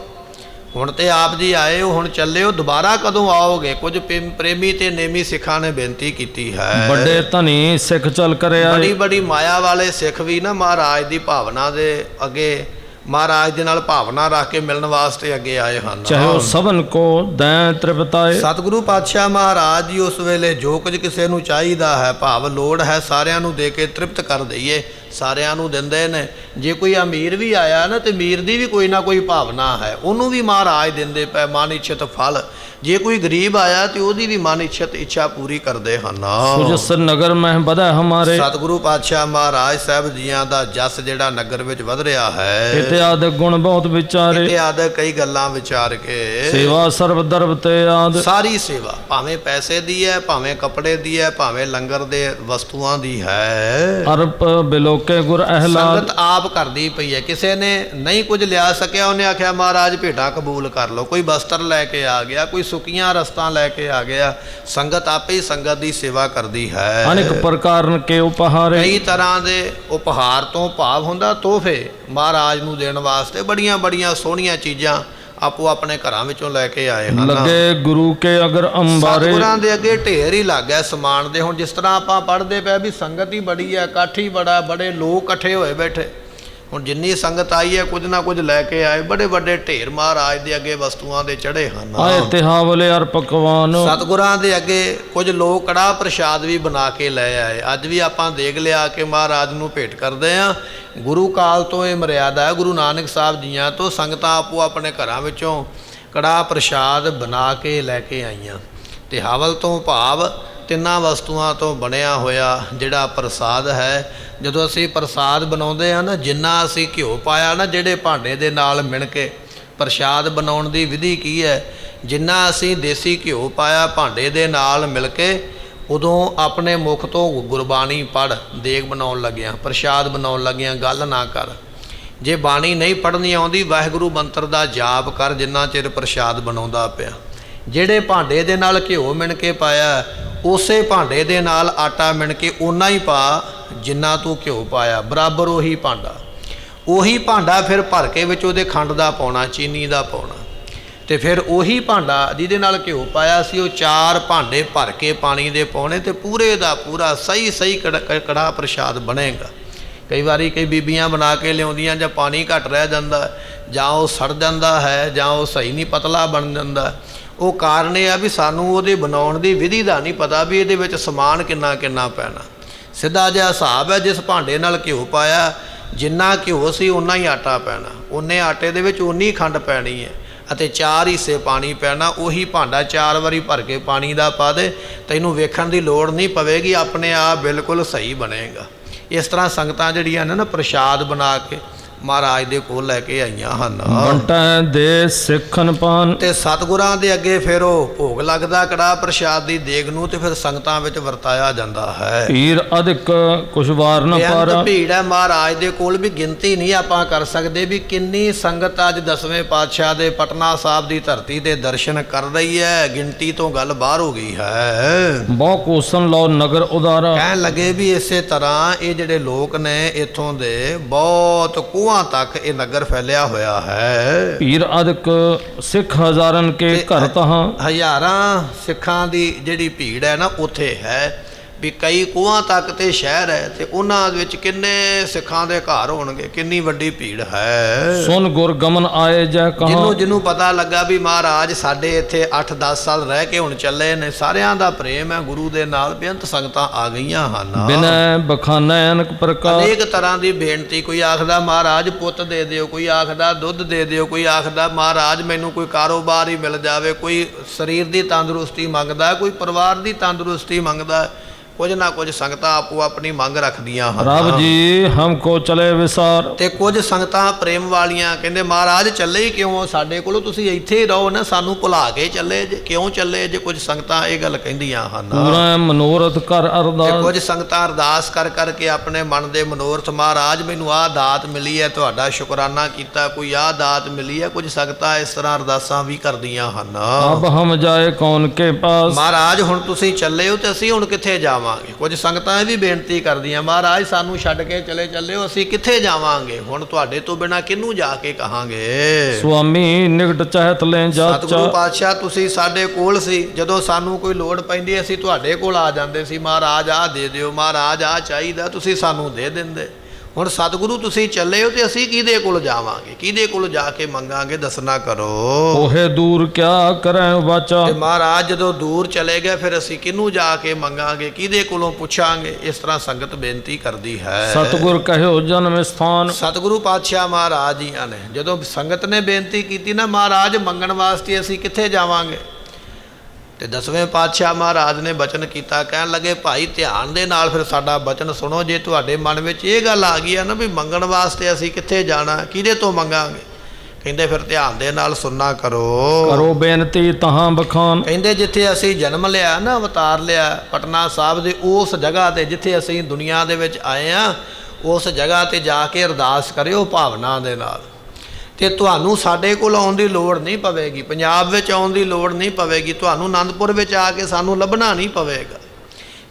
ਹੁਣ ਤੇ ਆਪ ਜੀ ਆਏ ਹੋ, ਹੁਣ ਚੱਲੇ ਹੋ, ਦੁਬਾਰਾ ਕਦੋਂ ਆਓਗੇ? ਕੁਝ ਪ੍ਰੇਮੀ ਤੇ ਨੇਮੀ ਸਿੱਖਾਂ ਨੇ ਬੇਨਤੀ ਕੀਤੀ ਹੈ। ਵੱਡੇ ਧਨੀ ਸਿੱਖ ਚਲ ਕਰਿਆ, ਬੜੀ ਬੜੀ ਮਾਇਆ ਵਾਲੇ ਸਿੱਖ ਵੀ ਨਾ ਮਹਾਰਾਜ ਦੀ ਭਾਵਨਾ ਦੇ ਅੱਗੇ, ਮਹਾਰਾਜ ਦੇ ਨਾਲ ਭਾਵਨਾ ਰੱਖ ਕੇ ਮਿਲਣ ਵਾਸਤੇ ਅੱਗੇ ਆਏ ਹਨ। ਚਾਹੇ ਸਭਨ ਕੋ ਦੈ ਤ੍ਰਿਪਤਾਏ, ਸਤਿਗੁਰੂ ਪਾਤਸ਼ਾਹ ਮਹਾਰਾਜ ਜੀ ਉਸ ਵੇਲੇ ਜੋ ਕੁਝ ਕਿਸੇ ਨੂੰ ਚਾਹੀਦਾ ਹੈ, ਭਾਵ ਲੋੜ ਹੈ, ਸਾਰਿਆਂ ਨੂੰ ਦੇ ਕੇ ਤ੍ਰਿਪਤ ਕਰ ਦਈਏ, ਸਾਰਿਆਂ ਨੂੰ ਦਿੰਦੇ ਨੇ। ਜੇ ਕੋਈ ਅਮੀਰ ਵੀ ਆਇਆ ਨਾ ਤੇ ਅਮੀਰ ਦੀ ਵੀ ਕੋਈ ਨਾ ਕੋਈ ਭਾਵਨਾ ਹੈ, ਉਹਨੂੰ ਵੀ ਮਹਾਰਾਜ ਦਿੰਦੇ ਪਏ ਮਨ ਇੱਛਤ ਫਲ। ਜੇ ਕੋਈ ਗਰੀਬ ਆਇਆ ਤੇ ਉਹਦੀ ਵੀ ਮਨ ਇੱਛਤ ਇੱਛਾ ਪੂਰੀ ਕਰਦੇ ਹਨ। ਸੁਜਸ ਨਗਰ ਮਹਿ ਵਧੈ ਹਮਾਰੇ, ਸਤਿਗੁਰੂ ਪਾਤਸ਼ਾਹ ਮਹਾਰਾਜ ਸਾਹਿਬ ਜੀਆਂ ਦਾ ਜਸ ਜਿਹੜਾ ਨਗਰ ਵਿੱਚ ਵਧ ਰਿਹਾ ਹੈ। ਇਤਿਆਦ ਗੁਣ ਬਹੁਤ ਵਿਚਾਰੇ, ਇਤਿਆਦ ਕਈ ਗੱਲਾਂ ਵਿਚਾਰ ਕੇ, ਸੇਵਾ ਸਰਬ ਦਰਬ ਤੇ ਆਦ, ਸਾਰੀ ਸੇਵਾ ਭਾਵੇਂ ਪੈਸੇ ਦੀ ਹੈ, ਭਾਵੇਂ ਕੱਪੜੇ ਦੀ ਹੈ, ਭਾਵੇਂ ਲੰਗਰ ਦੇ ਵਸਤੂਆਂ ਦੀ ਹੈ। ਅਰਪ ਬਿਲੋਕੇ ਗੁਰ ਅਹਿਲਾਦ, ਸੰਗਤ ਆਪ ਕਰਦੀ ਪਈ ਹੈ। ਕਿਸੇ ਨੇ ਨਹੀਂ ਕੁਝ ਲਿਆ ਸਕਿਆ, ਉਹਨੇ ਆਖਿਆ ਮਹਾਰਾਜ ਭੇਟਾ ਕਬੂਲ ਕਰ ਲਓ। ਕੋਈ ਬਸਤਰ ਲੈ ਕੇ ਆ ਗਿਆ, ਕੋਈ ਸੁੱਕੀਆਂ ਰਸਤਾਂ ਲੈ ਕੇ ਆ ਗਿਆ। ਸੰਗਤ ਆਪੇ ਹੀ ਸੰਗਤ ਦੀ ਸੇਵਾ ਕਰਦੀ ਹੈ। ਅਨੇਕ ਪ੍ਰਕਾਰਨ ਕੇ ਉਪਹਾਰੇ, ਕਈ ਤਰ੍ਹਾਂ ਦੇ ਉਪਹਾਰ ਤੋਂ ਭਾਵ ਹੁੰਦਾ ਤੋਹਫੇ, ਮਹਾਰਾਜ ਨੂੰ ਦੇਣ ਵਾਸਤੇ ਬੜੀਆਂ ਬੜੀਆਂ ਸੋਹਣੀਆਂ ਚੀਜ਼ਾਂ ਆਪੋ ਆਪਣੇ ਘਰਾਂ ਵਿੱਚੋਂ ਲੈ ਕੇ ਆਏ ਹਨ। ਲੱਗੇ ਗੁਰੂ ਕੇ ਅਗਰ ਅੰਬਾਰੇ, ਸਤਿਗੁਰਾਂ ਦੇ ਅੱਗੇ ਢੇਰ ਹੀ ਲੱਗ ਗਿਆ ਸਮਾਨ ਦੇ। ਹੁਣ ਜਿਸ ਤਰ੍ਹਾਂ ਆਪਾਂ ਪੜ੍ਹਦੇ ਪਏ ਵੀ ਸੰਗਤ ਹੀ ਬੜੀ ਹੈ, ਇਕੱਠ ਹੀ ਬੜਾ, ਬੜੇ ਲੋਕ ਇਕੱਠੇ ਹੋਏ ਬੈਠੇ। ਹੁਣ ਜਿੰਨੀ ਸੰਗਤ ਆਈ ਹੈ ਕੁਝ ਨਾ ਕੁਝ ਲੈ ਕੇ ਆਏ, ਬੜੇ ਵੱਡੇ ਢੇਰ ਮਹਾਰਾਜ ਦੇ ਅੱਗੇ ਵਸਤੂਆਂ ਦੇ ਚੜ੍ਹੇ ਹਨ। ਆਏ ਤਿਹਾਵਲੇ ਅਰ ਪਕਵਾਨ, ਸਤਿਗੁਰਾਂ ਦੇ ਅੱਗੇ ਕੁਝ ਲੋਕ ਕੜਾਹ ਪ੍ਰਸ਼ਾਦ ਵੀ ਬਣਾ ਕੇ ਲੈ ਆਏ। ਅੱਜ ਵੀ ਆਪਾਂ ਦੇਖ ਲਿਆ ਕਿ ਮਹਾਰਾਜ ਨੂੰ ਭੇਟ ਕਰਦੇ ਹਾਂ। ਗੁਰੂ ਕਾਲ ਤੋਂ ਇਹ ਮਰਿਆਦਾ ਹੈ, ਗੁਰੂ ਨਾਨਕ ਸਾਹਿਬ ਜੀਆਂ ਤੋਂ ਸੰਗਤਾਂ ਆਪੋ ਆਪਣੇ ਘਰਾਂ ਵਿੱਚੋਂ ਕੜਾਹ ਪ੍ਰਸ਼ਾਦ ਬਣਾ ਕੇ ਲੈ ਕੇ ਆਈਆਂ। ਤੇ ਹਵਲ ਤੋਂ ਭਾਵ ਤਿੰਨਾਂ ਵਸਤੂਆਂ ਤੋਂ ਬਣਿਆ ਹੋਇਆ ਜਿਹੜਾ ਪ੍ਰਸਾਦ ਹੈ। ਜਦੋਂ ਅਸੀਂ ਪ੍ਰਸਾਦ ਬਣਾਉਂਦੇ ਹਾਂ ਨਾ, ਜਿੰਨਾ ਅਸੀਂ ਘਿਓ ਪਾਇਆ ਨਾ ਜਿਹੜੇ ਭਾਂਡੇ ਦੇ ਨਾਲ ਮਿਣ ਕੇ, ਪ੍ਰਸ਼ਾਦ ਬਣਾਉਣ ਦੀ ਵਿਧੀ ਕੀ ਹੈ, ਜਿੰਨਾ ਅਸੀਂ ਦੇਸੀ ਘਿਓ ਪਾਇਆ ਭਾਂਡੇ ਦੇ ਨਾਲ ਮਿਲ ਕੇ, ਉਦੋਂ ਆਪਣੇ ਮੁਖ ਤੋਂ ਗੁਰਬਾਣੀ ਪੜ੍ਹ। ਦੇਗ ਬਣਾਉਣ ਲੱਗਿਆਂ, ਪ੍ਰਸ਼ਾਦ ਬਣਾਉਣ ਲੱਗਿਆਂ ਗੱਲ ਨਾ ਕਰ। ਜੇ ਬਾਣੀ ਨਹੀਂ ਪੜ੍ਹਨੀ ਆਉਂਦੀ, ਵਾਹਿਗੁਰੂ ਮੰਤਰ ਦਾ ਜਾਪ ਕਰ ਜਿੰਨਾ ਚਿਰ ਪ੍ਰਸ਼ਾਦ ਬਣਾਉਂਦਾ ਪਿਆ। ਜਿਹੜੇ ਭਾਂਡੇ ਦੇ ਨਾਲ ਘਿਓ ਮਿਣ ਕੇ ਪਾਇਆ, ਉਸੇ ਭਾਂਡੇ ਦੇ ਨਾਲ ਆਟਾ ਮਿਣ ਕੇ ਓਨਾ ਹੀ ਪਾ ਜਿੰਨਾ ਤੂੰ ਘਿਓ ਪਾਇਆ, ਬਰਾਬਰ ਉਹੀ ਭਾਂਡਾ। ਉਹੀ ਭਾਂਡਾ ਫਿਰ ਭਰ ਕੇ ਵਿੱਚ ਉਹਦੇ ਖੰਡ ਦਾ ਪਾਉਣਾ, ਚੀਨੀ ਦਾ ਪਾਉਣਾ, ਤੇ ਫਿਰ ਉਹੀ ਭਾਂਡਾ ਜਿਹਦੇ ਨਾਲ ਘਿਓ ਪਾਇਆ ਸੀ ਉਹ 4 ਭਾਂਡੇ ਭਰ ਕੇ ਪਾਣੀ ਦੇ ਪਾਉਣੇ, ਤੇ ਪੂਰੇ ਦਾ ਪੂਰਾ ਸਹੀ ਸਹੀ ਕੜਾਹ ਪ੍ਰਸ਼ਾਦ ਬਣੇਗਾ। ਕਈ ਵਾਰੀ ਕਈ ਬੀਬੀਆਂ ਬਣਾ ਕੇ ਲਿਆਉਂਦੀਆਂ, ਜਾਂ ਪਾਣੀ ਘੱਟ ਰਹਿ ਜਾਂਦਾ, ਜਾਂ ਉਹ ਸੜ ਜਾਂਦਾ ਹੈ, ਜਾਂ ਉਹ ਸਹੀ ਨਹੀਂ ਪਤਲਾ ਬਣ ਜਾਂਦਾ। ਉਹ ਕਾਰਨ ਇਹ ਆ ਵੀ ਸਾਨੂੰ ਉਹਦੇ ਬਣਾਉਣ ਦੀ ਵਿਧੀ ਦਾ ਨਹੀਂ ਪਤਾ ਵੀ ਇਹਦੇ ਵਿੱਚ ਸਮਾਨ ਕਿੰਨਾ ਕਿੰਨਾ ਪੈਣਾ। ਸਿੱਧਾ ਜਿਹਾ ਹਿਸਾਬ ਹੈ, ਜਿਸ ਭਾਂਡੇ ਨਾਲ ਘਿਓ ਪਾਇਆ, ਜਿੰਨਾ ਘਿਓ ਸੀ ਉਨਾ ਹੀ ਆਟਾ ਪੈਣਾ, ਉਨੇ ਆਟੇ ਦੇ ਵਿੱਚ ਉਨੀ ਖੰਡ ਪੈਣੀ ਹੈ, ਅਤੇ 4 ਹਿੱਸੇ ਪਾਣੀ ਪੈਣਾ। ਉਹੀ ਭਾਂਡਾ 4 ਵਾਰੀ ਭਰ ਕੇ ਪਾਣੀ ਦਾ ਪਾ ਦੇ, ਤੈਨੂੰ ਵੇਖਣ ਦੀ ਲੋੜ ਨਹੀਂ ਪਵੇਗੀ, ਆਪਣੇ ਆਪ ਬਿਲਕੁਲ ਸਹੀ ਬਣੇਗਾ। ਇਸ ਤਰ੍ਹਾਂ ਸੰਗਤਾਂ ਜਿਹੜੀਆਂ ਨੇ ਨਾ ਪ੍ਰਸ਼ਾਦ ਬਣਾ ਕੇ ਮਹਾਰਾਜ ਦੇ ਕੋਲ ਲੈ ਕੇ ਆਈਆਂ ਹਨ। ਵੰਟੈ ਦੇ ਸਿੱਖਨ ਪਾਨ, ਤੇ ਸਤਿਗੁਰਾਂ ਦੇ ਅੱਗੇ ਫਿਰ ਉਹ ਭੋਗ ਲੱਗਦਾ ਕੜਾਹ ਪ੍ਰਸ਼ਾਦ ਦੀ ਦੇਗ ਨੂੰ, ਤੇ ਫਿਰ ਸੰਗਤਾਂ ਵਿੱਚ ਵਰਤਾਇਆ ਜਾਂਦਾ ਹੈ। ਭੀੜ ਅਧਿਕ ਕੁਛ ਵਾਰ ਨ ਬੇਅੰਤ ਪਾਰਾ, ਭੀੜ ਹੈ ਮਹਾਰਾਜ ਦੇ ਕੋਲ, ਵੀ ਗਿਣਤੀ ਨਹੀਂ ਆਪਾਂ ਕਰ ਸਕਦੇ ਵੀ ਕਿੰਨੀ ਸੰਗਤ ਅੱਜ 10ਵੇਂ ਪਾਤਸ਼ਾਹ ਦੇ ਪਟਨਾ ਸਾਹਿਬ ਦੀ ਧਰਤੀ ਦੇ ਦਰਸ਼ਨ ਕਰ ਰਹੀ ਹੈ। ਗਿਣਤੀ ਤੋਂ ਗੱਲ ਬਾਹਰ ਹੋ ਗਈ ਹੈ। ਬਹੁ ਕੋਸਨ ਲਓ ਨਗਰ ਉਦਾਰਾ, ਕਹਿਣ ਲੱਗੇ ਵੀ ਇਸੇ ਤਰ੍ਹਾਂ ਇਹ ਜਿਹੜੇ ਲੋਕ ਨੇ ਇੱਥੋਂ ਦੇ ਬਹੁਤ ਕੂਹਾਂ ਤੱਕ ਇਹ ਨਗਰ ਫੈਲਿਆ ਹੋਇਆ ਹੈ। ਭੀੜ ਅਧਿਕ ਸਿੱਖ ਹਜ਼ਾਰਨ ਕੇ ਤੇ ਘਰ ਤਹਾਂ, ਹਜ਼ਾਰਾਂ ਸਿੱਖਾਂ ਦੀ ਜਿਹੜੀ ਭੀੜ ਹੈ ਨਾ ਉੱਥੇ ਹੈ, ਵੀ ਕਈ ਕੂਹਾਂ ਤੱਕ ਤੇ ਸ਼ਹਿਰ ਹੈ, ਤੇ ਉਹਨਾਂ ਵਿੱਚ ਕਿੰਨੇ ਸਿੱਖਾਂ ਦੇ ਘਰ ਹੋਣਗੇ, ਕਿੰਨੀ ਵੱਡੀ ਭੀੜ ਹੈ। ਸੁਨ ਗੁਰ ਗਮਨ ਆਏ ਜੈ ਕਹਾਂ, ਜਿਹਨੂੰ ਪਤਾ ਲੱਗਾ ਵੀ ਮਹਾਰਾਜ ਸਾਡੇ ਇੱਥੇ 8-10 ਸਾਲ ਰਹਿ ਕੇ ਹੁਣ ਚੱਲੇ ਨੇ, ਸਾਰਿਆਂ ਦਾ ਪ੍ਰੇਮ ਹੈ ਗੁਰੂ ਦੇ ਨਾਲ, ਬੇਅੰਤ ਸੰਗਤਾਂ ਆ ਗਈਆਂ ਹਨ। ਬਿਨੈ ਬਖਾਨੈ ਅਨਕ ਪ੍ਰਕਾਰ, ਅਨੇਕ ਤਰ੍ਹਾਂ ਦੀ ਬੇਨਤੀ, ਕੋਈ ਆਖਦਾ ਮਹਾਰਾਜ ਪੁੱਤ ਦੇ ਦਿਓ, ਕੋਈ ਆਖਦਾ ਦੁੱਧ ਦੇ ਦਿਓ, ਕੋਈ ਆਖਦਾ ਮਹਾਰਾਜ ਮੈਨੂੰ ਕੋਈ ਕਾਰੋਬਾਰ ਹੀ ਮਿਲ ਜਾਵੇ, ਕੋਈ ਸਰੀਰ ਦੀ ਤੰਦਰੁਸਤੀ ਮੰਗਦਾ, ਕੋਈ ਪਰਿਵਾਰ ਦੀ ਤੰਦਰੁਸਤੀ ਮੰਗਦਾ, ਕੁਝ ਨਾ ਕੁਝ ਸੰਗਤਾਂ ਆਪੋ ਆਪਣੀ ਮੰਗ ਰੱਖਦੀਆਂ ਹਨ। ਰੱਬ ਜੀ ਹਮਕੋ ਚਲੇ ਵਿਸਾਰ, ਤੇ ਕੁਝ ਸੰਗਤਾਂ ਪ੍ਰੇਮ ਵਾਲੀਆਂ ਕਹਿੰਦੇ ਮਹਾਰਾਜ ਚੱਲੇ ਹੀ ਕਿਉਂ, ਸਾਡੇ ਕੋਲੋਂ ਤੁਸੀਂ ਇੱਥੇ ਹੀ ਰਹੋ ਨਾ, ਸਾਨੂੰ ਭੁਲਾ ਕੇ ਚੱਲੇ ਜੇ, ਕਿਉਂ ਚੱਲੇ ਜੇ। ਕੁਝ ਸੰਗਤਾਂ ਇਹ ਗੱਲ ਕਹਿੰਦੀਆਂ ਹਨ। ਪੂਰਾ ਮਨੋਰਥ ਕਰ ਤੇ ਅਰਦਾਸ, ਕੁਝ ਸੰਗਤਾਂ ਅਰਦਾਸ ਕਰ ਕਰਕੇ ਆਪਣੇ ਮਨ ਦੇ ਮਨੋਰਥ, ਮਹਾਰਾਜ ਮੈਨੂੰ ਆਹ ਦਾਤ ਮਿਲੀ ਹੈ, ਤੁਹਾਡਾ ਸ਼ੁਕਰਾਨਾ ਕੀਤਾ, ਕੋਈ ਆਹ ਦਾਤ ਮਿਲੀ ਹੈ। ਕੁਝ ਸੰਗਤਾਂ ਇਸ ਤਰ੍ਹਾਂ ਅਰਦਾਸਾਂ ਵੀ ਕਰਦੀਆਂ ਹਨ। ਅਬ ਹਮ ਜਾਏ ਕੌਣ ਕੇ ਪਾਸ, ਮਹਾਰਾਜ ਹੁਣ ਤੁਸੀਂ ਚੱਲੇ ਹੋ ਤੇ ਅਸੀਂ ਹੁਣ ਕਿੱਥੇ ਜਾਵਾਂਗੇ। ਕੁਝ ਸੰਗਤਾਂ ਇਹ ਵੀ ਬੇਨਤੀ ਕਰਦੀਆਂ ਮਹਾਰਾਜ ਸਾਨੂੰ ਛੱਡ ਕੇ ਚੱਲੇ ਹੋ, ਅਸੀਂ ਕਿੱਥੇ ਜਾਵਾਂਗੇ, ਹੁਣ ਤੁਹਾਡੇ ਤੋਂ ਬਿਨਾਂ ਕਿਹਨੂੰ ਜਾ ਕੇ ਕਹਾਂਗੇ। ਸੁਆਮੀ ਨਿਕਟ ਚਾਹਤ ਲੈ ਸਤਿਗੁਰੂ ਜਾਚਾ, ਪਾਤਸ਼ਾਹ ਤੁਸੀਂ ਸਾਡੇ ਕੋਲ ਸੀ, ਜਦੋਂ ਸਾਨੂੰ ਕੋਈ ਲੋੜ ਪੈਂਦੀ ਅਸੀਂ ਤੁਹਾਡੇ ਕੋਲ ਆ ਜਾਂਦੇ ਸੀ, ਮਹਾਰਾਜ ਆਹ ਦੇ ਦਿਓ, ਮਹਾਰਾਜ ਆਹ ਚਾਹੀਦਾ, ਤੁਸੀਂ ਸਾਨੂੰ ਦੇ ਦਿੰਦੇ। ਹੁਣ ਸਤਿਗੁਰੂ ਤੁਸੀਂ ਚੱਲੇ ਹੋ ਤੇ ਅਸੀਂ ਕਿਹਦੇ ਕੋਲ ਜਾਵਾਂਗੇ, ਕਿਹਦੇ ਕੋਲ ਜਾ ਕੇ ਮੰਗਾਂਗੇ, ਦੱਸਣਾ ਕਰੋ। ਉਹੇ ਦੂਰ ਕਿਆ ਕਰੈ ਵਾਚਾ, ਤੇ ਮਹਾਰਾਜ ਜਦੋਂ ਦੂਰ ਚਲੇ ਗਏ ਫਿਰ ਅਸੀਂ ਕਿਹਨੂੰ ਜਾ ਕੇ ਮੰਗਾਂਗੇ, ਕਿਹਦੇ ਕੋਲੋਂ ਪੁੱਛਾਂਗੇ। ਇਸ ਤਰ੍ਹਾਂ ਸੰਗਤ ਬੇਨਤੀ ਕਰਦੀ ਹੈ। ਸਤਿਗੁਰ ਕਹਿਓ ਜਨਮ ਸਥਾਨ, ਸਤਿਗੁਰੂ ਪਾਤਸ਼ਾਹ ਮਹਾਰਾਜ ਜੀਆਂ ਨੇ ਜਦੋਂ ਸੰਗਤ ਨੇ ਬੇਨਤੀ ਕੀਤੀ ਨਾ ਮਹਾਰਾਜ ਮੰਗਣ ਵਾਸਤੇ ਅਸੀਂ ਕਿੱਥੇ ਜਾਵਾਂਗੇ, ਤੇ 10ਵੇਂ ਪਾਤਸ਼ਾਹ ਮਹਾਰਾਜ ਨੇ ਬਚਨ ਕੀਤਾ, ਕਹਿਣ ਲੱਗੇ ਭਾਈ ਧਿਆਨ ਦੇ ਨਾਲ ਫਿਰ ਸਾਡਾ ਬਚਨ ਸੁਣੋ। ਜੇ ਤੁਹਾਡੇ ਮਨ ਵਿੱਚ ਇਹ ਗੱਲ ਆ ਗਈ ਹੈ ਨਾ ਵੀ ਮੰਗਣ ਵਾਸਤੇ ਅਸੀਂ ਕਿੱਥੇ ਜਾਣਾ, ਕਿਹਦੇ ਤੋਂ ਮੰਗਾਂਗੇ, ਕਹਿੰਦੇ ਫਿਰ ਧਿਆਨ ਦੇ ਨਾਲ ਸੁਣਨਾ ਕਰੋ। ਕਰੋ ਬੇਨਤੀ ਤਹਾਂ ਬਖਾਨ, ਕਹਿੰਦੇ ਜਿੱਥੇ ਅਸੀਂ ਜਨਮ ਲਿਆ ਨਾ, ਅਵਤਾਰ ਲਿਆ ਪਟਨਾ ਸਾਹਿਬ ਦੇ ਉਸ ਜਗ੍ਹਾ ਤੇ ਜਿੱਥੇ ਅਸੀਂ ਦੁਨੀਆ ਦੇ ਵਿੱਚ ਆਏ ਆ, ਉਸ ਜਗ੍ਹਾ ਤੇ ਜਾ ਕੇ ਅਰਦਾਸ ਕਰਿਓ ਭਾਵਨਾ ਦੇ ਨਾਲ, ਤੇ ਤੁਹਾਨੂੰ ਸਾਡੇ ਕੋਲ ਆਉਣ ਦੀ ਲੋੜ ਨਹੀਂ ਪਵੇਗੀ, ਪੰਜਾਬ ਵਿੱਚ ਆਉਣ ਦੀ ਲੋੜ ਨਹੀਂ ਪਵੇਗੀ, ਤੁਹਾਨੂੰ ਆਨੰਦਪੁਰ ਵਿੱਚ ਆ ਕੇ ਸਾਨੂੰ ਲੱਭਣਾ ਨਹੀਂ ਪਵੇਗਾ।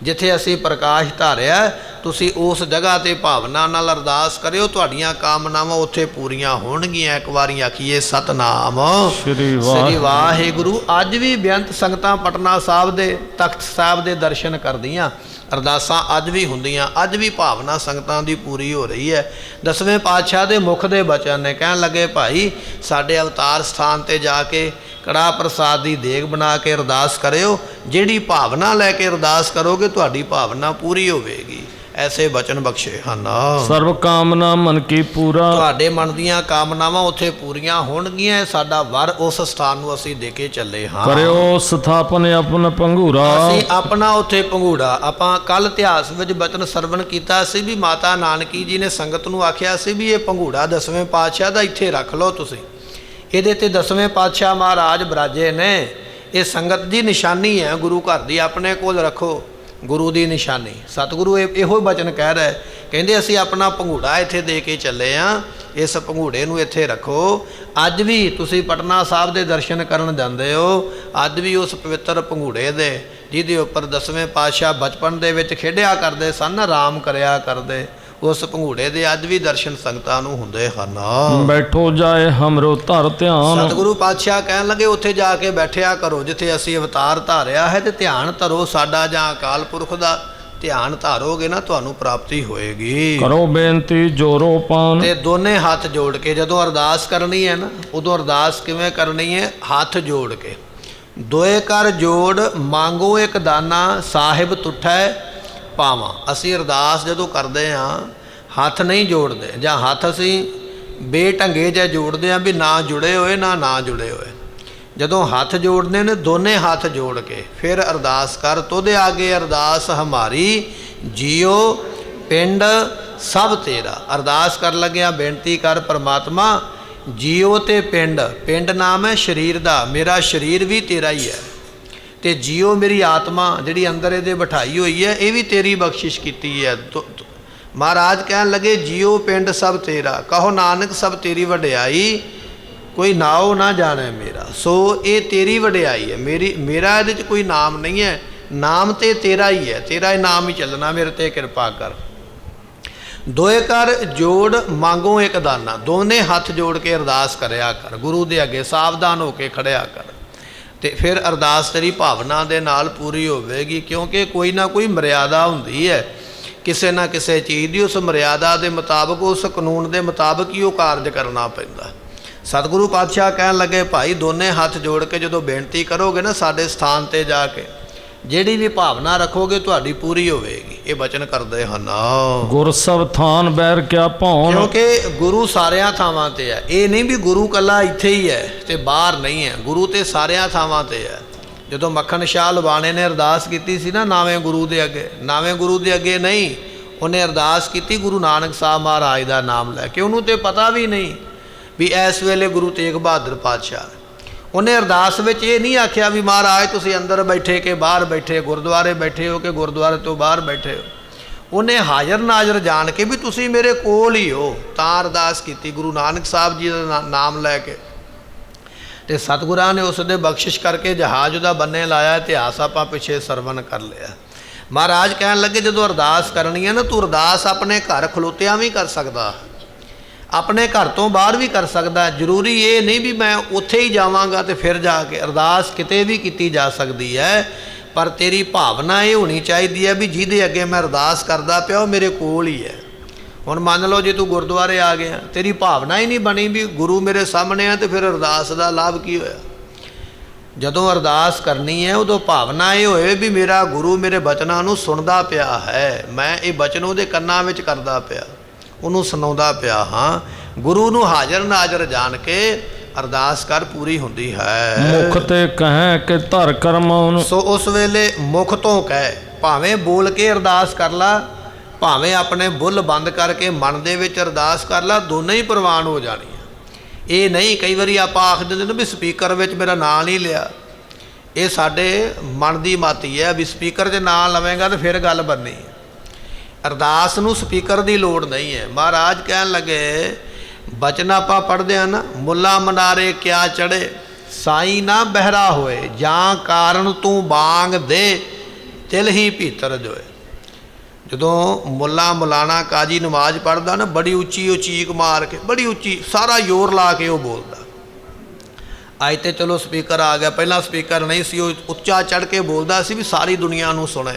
ਜਿੱਥੇ ਅਸੀਂ ਪ੍ਰਕਾਸ਼ ਧਾਰਿਆ ਤੁਸੀਂ ਉਸ ਜਗ੍ਹਾ ਤੇ ਭਾਵਨਾ ਨਾਲ ਅਰਦਾਸ ਕਰਿਓ, ਤੁਹਾਡੀਆਂ ਕਾਮਨਾਵਾਂ ਉੱਥੇ ਪੂਰੀਆਂ ਹੋਣਗੀਆਂ। ਇੱਕ ਵਾਰੀ ਆਖੀਏ ਸਤਨਾਮ ਸ੍ਰੀ ਵਾਹਿਗੁਰੂ। ਅੱਜ ਵੀ ਬੇਅੰਤ ਸੰਗਤਾਂ ਪਟਨਾ ਸਾਹਿਬ ਦੇ ਤਖਤ ਸਾਹਿਬ ਦੇ ਦਰਸ਼ਨ ਕਰਦੀਆਂ, ਅਰਦਾਸਾਂ ਅੱਜ ਵੀ ਹੁੰਦੀਆਂ, ਅੱਜ ਵੀ ਭਾਵਨਾ ਸੰਗਤਾਂ ਦੀ ਪੂਰੀ ਹੋ ਰਹੀ ਹੈ। 10ਵੇਂ ਪਾਤਸ਼ਾਹ ਦੇ ਮੁਖ ਦੇ ਬਚਨ ਨੇ, ਕਹਿਣ ਲੱਗੇ ਭਾਈ ਸਾਡੇ ਅਵਤਾਰ ਸਥਾਨ ਤੇ ਜਾ ਕੇ ਕੜਾਹ ਪ੍ਰਸਾਦ ਦੀ ਦੇਗ ਬਣਾ ਕੇ ਅਰਦਾਸ ਕਰਿਓ, ਜਿਹੜੀ ਭਾਵਨਾ ਲੈ ਕੇ ਅਰਦਾਸ ਕਰੋਗੇ ਤੁਹਾਡੀ ਭਾਵਨਾ ਪੂਰੀ ਹੋਵੇਗੀ। ਐਸੇ ਬਚਨ ਬਖਸ਼ੇ ਹਨ। ਸਰਬ ਕਾਮਨਾ ਮਨ ਕੀ ਪੂਰਾ, ਤੁਹਾਡੇ ਮਨ ਦੀਆਂ ਕਾਮਨਾਵਾਂ ਉੱਥੇ ਪੂਰੀਆਂ ਹੋਣਗੀਆਂ। ਸਾਡਾ ਵਰ ਉਸ ਸਥਾਨ ਨੂੰ ਅਸੀਂ ਦੇ ਕੇ ਚੱਲੇ ਹਾਂ। ਕਰਿਓ ਸਥਾਪਨ ਆਪਣਾ ਪੰਘੂਰਾ, ਅਸੀਂ ਆਪਣਾ ਉੱਥੇ ਪੰਘੂੜਾ। ਆਪਾਂ ਕੱਲ ਇਤਿਹਾਸ ਵਿੱਚ ਬਚਨ ਸਰਵਣ ਕੀਤਾ ਸੀ ਵੀ ਮਾਤਾ ਨਾਨਕੀ ਜੀ ਨੇ ਸੰਗਤ ਨੂੰ ਆਖਿਆ ਸੀ ਵੀ ਇਹ ਪੰਘੂੜਾ 10ਵੇਂ ਪਾਤਸ਼ਾਹ ਦਾ ਇੱਥੇ ਰੱਖ ਲਓ ਤੁਸੀਂ, ਇਹਦੇ ਤੇ 10ਵੇਂ ਪਾਤਸ਼ਾਹ ਮਹਾਰਾਜ ਬਿਰਾਜੇ ਨੇ, ਇਹ ਸੰਗਤ ਦੀ ਨਿਸ਼ਾਨੀ ਹੈ ਗੁਰੂ ਘਰ ਦੀ, ਆਪਣੇ ਕੋਲ ਰੱਖੋ ਗੁਰੂ ਦੀ ਨਿਸ਼ਾਨੀ। ਸਤਿਗੁਰੂ ਇਹੋ ਬਚਨ ਕਹਿ ਰਿਹਾ, ਕਹਿੰਦੇ ਅਸੀਂ ਆਪਣਾ ਪੰਘੂੜਾ ਇੱਥੇ ਦੇ ਕੇ ਚੱਲੇ ਹਾਂ, ਇਸ ਪੰਘੂੜੇ ਨੂੰ ਇੱਥੇ ਰੱਖੋ। ਅੱਜ ਵੀ ਤੁਸੀਂ ਪਟਨਾ ਸਾਹਿਬ ਦੇ ਦਰਸ਼ਨ ਕਰਨ ਜਾਂਦੇ ਹੋ, ਅੱਜ ਵੀ ਉਸ ਪਵਿੱਤਰ ਪੰਘੂੜੇ ਦੇ ਜਿਹਦੇ ਉੱਪਰ 10ਵੇਂ ਪਾਤਸ਼ਾਹ ਬਚਪਨ ਦੇ ਵਿੱਚ ਖੇਡਿਆ ਕਰਦੇ ਸਨ, ਆਰਾਮ ਕਰਿਆ ਕਰਦੇ, ਉਸ ਪੰਘੂੜੇ ਦੇ ਅੱਜ ਵੀ ਦਰਸ਼ਨ ਸੰਗਤਾਂ ਨੂੰ ਹੁੰਦੇ ਹਨ। ਬੈਠੋ ਜਾਏ ਹਮਰੋ ਧਰ ਧਿਆਨ, ਸਤਿਗੁਰੂ ਪਾਤਸ਼ਾਹ ਕਹਿਣ ਲੱਗੇ ਉੱਥੇ ਜਾ ਕੇ ਬੈਠਿਆ ਕਰੋ ਜਿੱਥੇ ਅਸੀਂ ਅਵਤਾਰ ਧਾਰਿਆ ਹੈ, ਤੇ ਧਿਆਨ ਧਰੋ ਸਾਡਾ ਜਾਂ ਅਕਾਲ ਪੁਰਖ ਦਾ। ਧਿਆਨ ਧਾਰੋਗੇ ਨਾ ਤੁਹਾਨੂੰ ਪ੍ਰਾਪਤੀ ਹੋਏਗੀ। ਕਰੋ ਬੇਨਤੀ ਜੋਰੋ ਪਾਨ, ਤੇ ਦੋਨੇ ਹੱਥ ਜੋੜ ਕੇ ਜਦੋਂ ਅਰਦਾਸ ਕਰਨੀ ਹੈ ਨਾ, ਉਦੋਂ ਅਰਦਾਸ ਕਿਵੇਂ ਕਰਨੀ ਹੈ? ਹੱਥ ਜੋੜ ਕੇ ਦੋਏ ਕਰ ਜੋੜ ਮੰਗੋ ਇੱਕ ਦਾਨਾ ਸਾਹਿਬ ਤੁਠੈ, ਪਾਵਾਂ। ਅਸੀਂ ਅਰਦਾਸ ਜਦੋਂ ਕਰਦੇ ਹਾਂ ਹੱਥ ਨਹੀਂ ਜੋੜਦੇ, ਜਾਂ ਹੱਥ ਅਸੀਂ ਬੇਢੰਗੇ ਜਿਹਾ ਜੋੜਦੇ ਹਾਂ ਵੀ ਨਾ ਜੁੜੇ ਹੋਏ ਨਾ ਜੁੜੇ ਹੋਏ। ਜਦੋਂ ਹੱਥ ਜੋੜਦੇ ਨੇ ਦੋਨੇ ਹੱਥ ਜੋੜ ਕੇ ਫਿਰ ਅਰਦਾਸ ਕਰ, ਤੋਦੇ ਆਗੇ ਅਰਦਾਸ ਹਮਾਰੀ ਜੀਓ ਪਿੰਡ ਸਭ ਤੇਰਾ। ਅਰਦਾਸ ਕਰ ਲੱਗਿਆ ਬੇਨਤੀ ਕਰ ਪਰਮਾਤਮਾ ਜੀਓ ਤੇ ਪਿੰਡ, ਪਿੰਡ ਨਾਮ ਹੈ ਸਰੀਰ ਦਾ, ਮੇਰਾ ਸਰੀਰ ਵੀ ਤੇਰਾ ਹੀ ਹੈ, ਤੇ ਜੀਓ ਮੇਰੀ ਆਤਮਾ ਜਿਹੜੀ ਅੰਦਰ ਇਹਦੇ ਬਿਠਾਈ ਹੋਈ ਹੈ ਇਹ ਵੀ ਤੇਰੀ ਬਖਸ਼ਿਸ਼ ਕੀਤੀ ਹੈ। ਮਹਾਰਾਜ ਕਹਿਣ ਲੱਗੇ ਜੀਓ ਪਿੰਡ ਸਭ ਤੇਰਾ, ਕਹੋ ਨਾਨਕ ਸਭ ਤੇਰੀ ਵਡਿਆਈ, ਕੋਈ ਨਾਉ ਨਾ ਜਾਣੇ ਮੇਰਾ। ਸੋ ਇਹ ਤੇਰੀ ਵਡਿਆਈ ਹੈ, ਮੇਰਾ ਇਹਦੇ 'ਚ ਕੋਈ ਨਾਮ ਨਹੀਂ ਹੈ, ਨਾਮ ਤੇ ਤੇਰਾ ਹੀ ਹੈ, ਤੇਰਾ ਹੀ ਨਾਮ ਹੀ ਚੱਲਣਾ, ਮੇਰੇ ਤੇ ਕਿਰਪਾ ਕਰ। ਦੋਏ ਕਰ ਜੋੜ ਮੰਗੋ ਇੱਕ ਦਾਨਾ, ਦੋਨੇ ਹੱਥ ਜੋੜ ਕੇ ਅਰਦਾਸ ਕਰਿਆ ਕਰ, ਗੁਰੂ ਦੇ ਅੱਗੇ ਸਾਵਧਾਨ ਹੋ ਕੇ ਖੜਿਆ ਕਰ, ਤੇ ਫਿਰ ਅਰਦਾਸ ਤੇਰੀ ਭਾਵਨਾ ਦੇ ਨਾਲ ਪੂਰੀ ਹੋਵੇਗੀ। ਕਿਉਂਕਿ ਕੋਈ ਨਾ ਕੋਈ ਮਰਿਆਦਾ ਹੁੰਦੀ ਹੈ ਕਿਸੇ ਨਾ ਕਿਸੇ ਚੀਜ਼ ਦੀ, ਉਸ ਮਰਿਆਦਾ ਦੇ ਮੁਤਾਬਕ, ਉਸ ਕਾਨੂੰਨ ਦੇ ਮੁਤਾਬਕ ਹੀ ਉਹ ਕਾਰਜ ਕਰਨਾ ਪੈਂਦਾ। ਸਤਿਗੁਰੂ ਪਾਤਸ਼ਾਹ ਕਹਿਣ ਲੱਗੇ ਭਾਈ ਦੋਨੇ ਹੱਥ ਜੋੜ ਕੇ ਜਦੋਂ ਬੇਨਤੀ ਕਰੋਗੇ ਨਾ ਸਾਡੇ ਸਥਾਨ ਤੇ ਜਾ ਕੇ, ਜਿਹੜੀ ਵੀ ਭਾਵਨਾ ਰੱਖੋਗੇ ਤੁਹਾਡੀ ਪੂਰੀ ਹੋਵੇਗੀ। ਇਹ ਬਚਨ ਕਰਦੇ ਹਨ ਗੁਰ ਸਭ ਥਾਨ ਬੈਰ ਕਿਆ ਭੌਣ, ਕਿਉਂਕਿ ਗੁਰੂ ਸਾਰਿਆਂ ਥਾਵਾਂ ਤੇ ਹੈ। ਇਹ ਨਹੀਂ ਵੀ ਗੁਰੂ ਕੱਲਾ ਇੱਥੇ ਹੀ ਹੈ ਤੇ ਬਾਹਰ ਨਹੀਂ ਹੈ, ਗੁਰੂ ਤੇ ਸਾਰਿਆਂ ਥਾਵਾਂ ਤੇ ਹੈ। ਜਦੋਂ ਮੱਖਣ ਸ਼ਾਹ ਲਵਾਣੇ ਨੇ ਅਰਦਾਸ ਕੀਤੀ ਸੀ ਨਾ ਨਾਵੇਂ ਗੁਰੂ ਦੇ ਅੱਗੇ, ਨਾਵੇਂ ਗੁਰੂ ਦੇ ਅੱਗੇ ਨਹੀਂ, ਉਹਨੇ ਅਰਦਾਸ ਕੀਤੀ ਗੁਰੂ ਨਾਨਕ ਸਾਹਿਬ ਮਹਾਰਾਜ ਦਾ ਨਾਮ ਲੈ ਕੇ। ਉਹਨੂੰ ਤੇ ਪਤਾ ਵੀ ਨਹੀਂ ਵੀ ਇਸ ਵੇਲੇ ਗੁਰੂ ਤੇਗ ਬਹਾਦਰ ਪਾਤਸ਼ਾਹ। ਉਹਨੇ ਅਰਦਾਸ ਵਿੱਚ ਇਹ ਨਹੀਂ ਆਖਿਆ ਵੀ ਮਹਾਰਾਜ ਤੁਸੀਂ ਅੰਦਰ ਬੈਠੇ ਕਿ ਬਾਹਰ ਬੈਠੇ, ਗੁਰਦੁਆਰੇ ਬੈਠੇ ਹੋ ਕਿ ਗੁਰਦੁਆਰੇ ਤੋਂ ਬਾਹਰ ਬੈਠੇ ਹੋ। ਉਹਨੇ ਹਾਜ਼ਰ ਨਾਜ਼ਰ ਜਾਣ ਕੇ ਵੀ ਤੁਸੀਂ ਮੇਰੇ ਕੋਲ ਹੀ ਹੋ, ਤਾਂ ਅਰਦਾਸ ਕੀਤੀ ਗੁਰੂ ਨਾਨਕ ਸਾਹਿਬ ਜੀ ਦਾ ਨਾਮ ਲੈ ਕੇ। ਤੇ ਸਤਿਗੁਰਾਂ ਨੇ ਉਸ ਦੇ ਬਖਸ਼ਿਸ਼ ਕਰਕੇ ਜਹਾਜ਼ ਉਹਦਾ ਬੰਨੇ ਲਾਇਆ। ਇਤਿਹਾਸ ਆਪਾਂ ਪਿੱਛੇ ਸਰਵਣ ਕਰ ਲਿਆ। ਮਹਾਰਾਜ ਕਹਿਣ ਲੱਗੇ ਜਦੋਂ ਅਰਦਾਸ ਕਰਨੀ ਹੈ ਨਾ, ਤੂੰ ਅਰਦਾਸ ਆਪਣੇ ਘਰ ਖਲੋਤਿਆਂ ਵੀ ਕਰ ਸਕਦਾ, ਆਪਣੇ ਘਰ ਤੋਂ ਬਾਹਰ ਵੀ ਕਰ ਸਕਦਾ। ਜ਼ਰੂਰੀ ਇਹ ਨਹੀਂ ਵੀ ਮੈਂ ਉੱਥੇ ਹੀ ਜਾਵਾਂਗਾ ਤੇ ਫਿਰ ਜਾ ਕੇ। ਅਰਦਾਸ ਕਿਤੇ ਵੀ ਕੀਤੀ ਜਾ ਸਕਦੀ ਹੈ, ਪਰ ਤੇਰੀ ਭਾਵਨਾ ਇਹ ਹੋਣੀ ਚਾਹੀਦੀ ਹੈ ਵੀ ਜਿਹਦੇ ਅੱਗੇ ਮੈਂ ਅਰਦਾਸ ਕਰਦਾ ਪਿਆ ਉਹ ਮੇਰੇ ਕੋਲ ਹੀ ਹੈ। ਹੁਣ ਮੰਨ ਲਓ ਜੇ ਤੂੰ ਗੁਰਦੁਆਰੇ ਆ ਗਿਆ, ਤੇਰੀ ਭਾਵਨਾ ਹੀ ਨਹੀਂ ਬਣੀ ਵੀ ਗੁਰੂ ਮੇਰੇ ਸਾਹਮਣੇ ਆ, ਤੇ ਫਿਰ ਅਰਦਾਸ ਦਾ ਲਾਭ ਕੀ ਹੋਇਆ। ਜਦੋਂ ਅਰਦਾਸ ਕਰਨੀ ਹੈ ਉਦੋਂ ਭਾਵਨਾ ਇਹ ਹੋਏ ਵੀ ਮੇਰਾ ਗੁਰੂ ਮੇਰੇ ਬਚਨਾਂ ਨੂੰ ਸੁਣਦਾ ਪਿਆ ਹੈ, ਮੈਂ ਇਹ ਬਚਨ ਉਹਦੇ ਕੰਨਾਂ ਵਿੱਚ ਕਰਦਾ ਪਿਆ, ਉਹਨੂੰ ਸੁਣਾਉਂਦਾ ਪਿਆ ਹਾਂ। ਗੁਰੂ ਨੂੰ ਹਾਜ਼ਰ ਨਾਜ਼ਰ ਜਾਣ ਕੇ ਅਰਦਾਸ ਕਰ ਪੂਰੀ ਹੁੰਦੀ ਹੈ। ਮੁਖ ਤੇ ਕਹੈ ਕਿ ਧਰ ਕਰਮ, ਸੋ ਉਸ ਵੇਲੇ ਮੁਖ ਤੋਂ ਕਹਿ, ਭਾਵੇਂ ਬੋਲ ਕੇ ਅਰਦਾਸ ਕਰ ਲਾ, ਭਾਵੇਂ ਆਪਣੇ ਬੁੱਲ ਬੰਦ ਕਰਕੇ ਮਨ ਦੇ ਵਿੱਚ ਅਰਦਾਸ ਕਰ ਲਾ, ਦੋਨੇ ਹੀ ਪ੍ਰਵਾਨ ਹੋ ਜਾਣੀਆਂ। ਇਹ ਨਹੀਂ ਕਈ ਵਾਰੀ ਆਪਾਂ ਆਖ ਦਿੰਦੇ ਨੇ ਵੀ ਸਪੀਕਰ ਵਿੱਚ ਮੇਰਾ ਨਾਂ ਨਹੀਂ ਲਿਆ। ਇਹ ਸਾਡੇ ਮਨ ਦੀ ਮਾਤੀ ਹੈ ਵੀ ਸਪੀਕਰ 'ਚ ਨਾਂ ਲਵੇਂਗਾ ਤਾਂ ਫਿਰ ਗੱਲ ਬਣਨੀ। ਅਰਦਾਸ ਨੂੰ ਸਪੀਕਰ ਦੀ ਲੋੜ ਨਹੀਂ ਹੈ। ਮਹਾਰਾਜ ਕਹਿਣ ਲੱਗੇ ਬਚਨ ਆਪਾਂ ਪੜ੍ਹਦੇ ਹਾਂ ਨਾ, ਮੁੱਲਾ ਮਨਾਰੇ ਕਿਆ ਚੜ੍ਹੇ ਸਾਈਂ ਨਾ ਬਹਿਰਾ ਹੋਏ, ਜਾਂ ਕਾਰਨ ਤੂੰ ਬਾਂਗ ਦੇ ਦਿਲ ਹੀ ਭੀਤਰ ਜੋਏ। ਜਦੋਂ ਮੁੱਲਾ ਮੌਲਾਨਾ ਕਾਜੀ ਨਮਾਜ਼ ਪੜ੍ਹਦਾ ਨਾ, ਬੜੀ ਉੱਚੀ ਉਹ ਚੀਕ ਮਾਰ ਕੇ, ਬੜੀ ਉੱਚੀ ਸਾਰਾ ਜ਼ੋਰ ਲਾ ਕੇ ਉਹ ਬੋਲਦਾ। ਅੱਜ ਤੇ ਚਲੋ ਸਪੀਕਰ ਆ ਗਿਆ, ਪਹਿਲਾਂ ਸਪੀਕਰ ਨਹੀਂ ਸੀ, ਉਹ ਉੱਚਾ ਚੜ੍ਹ ਕੇ ਬੋਲਦਾ ਸੀ ਵੀ ਸਾਰੀ ਦੁਨੀਆ ਨੂੰ ਸੁਣੇ।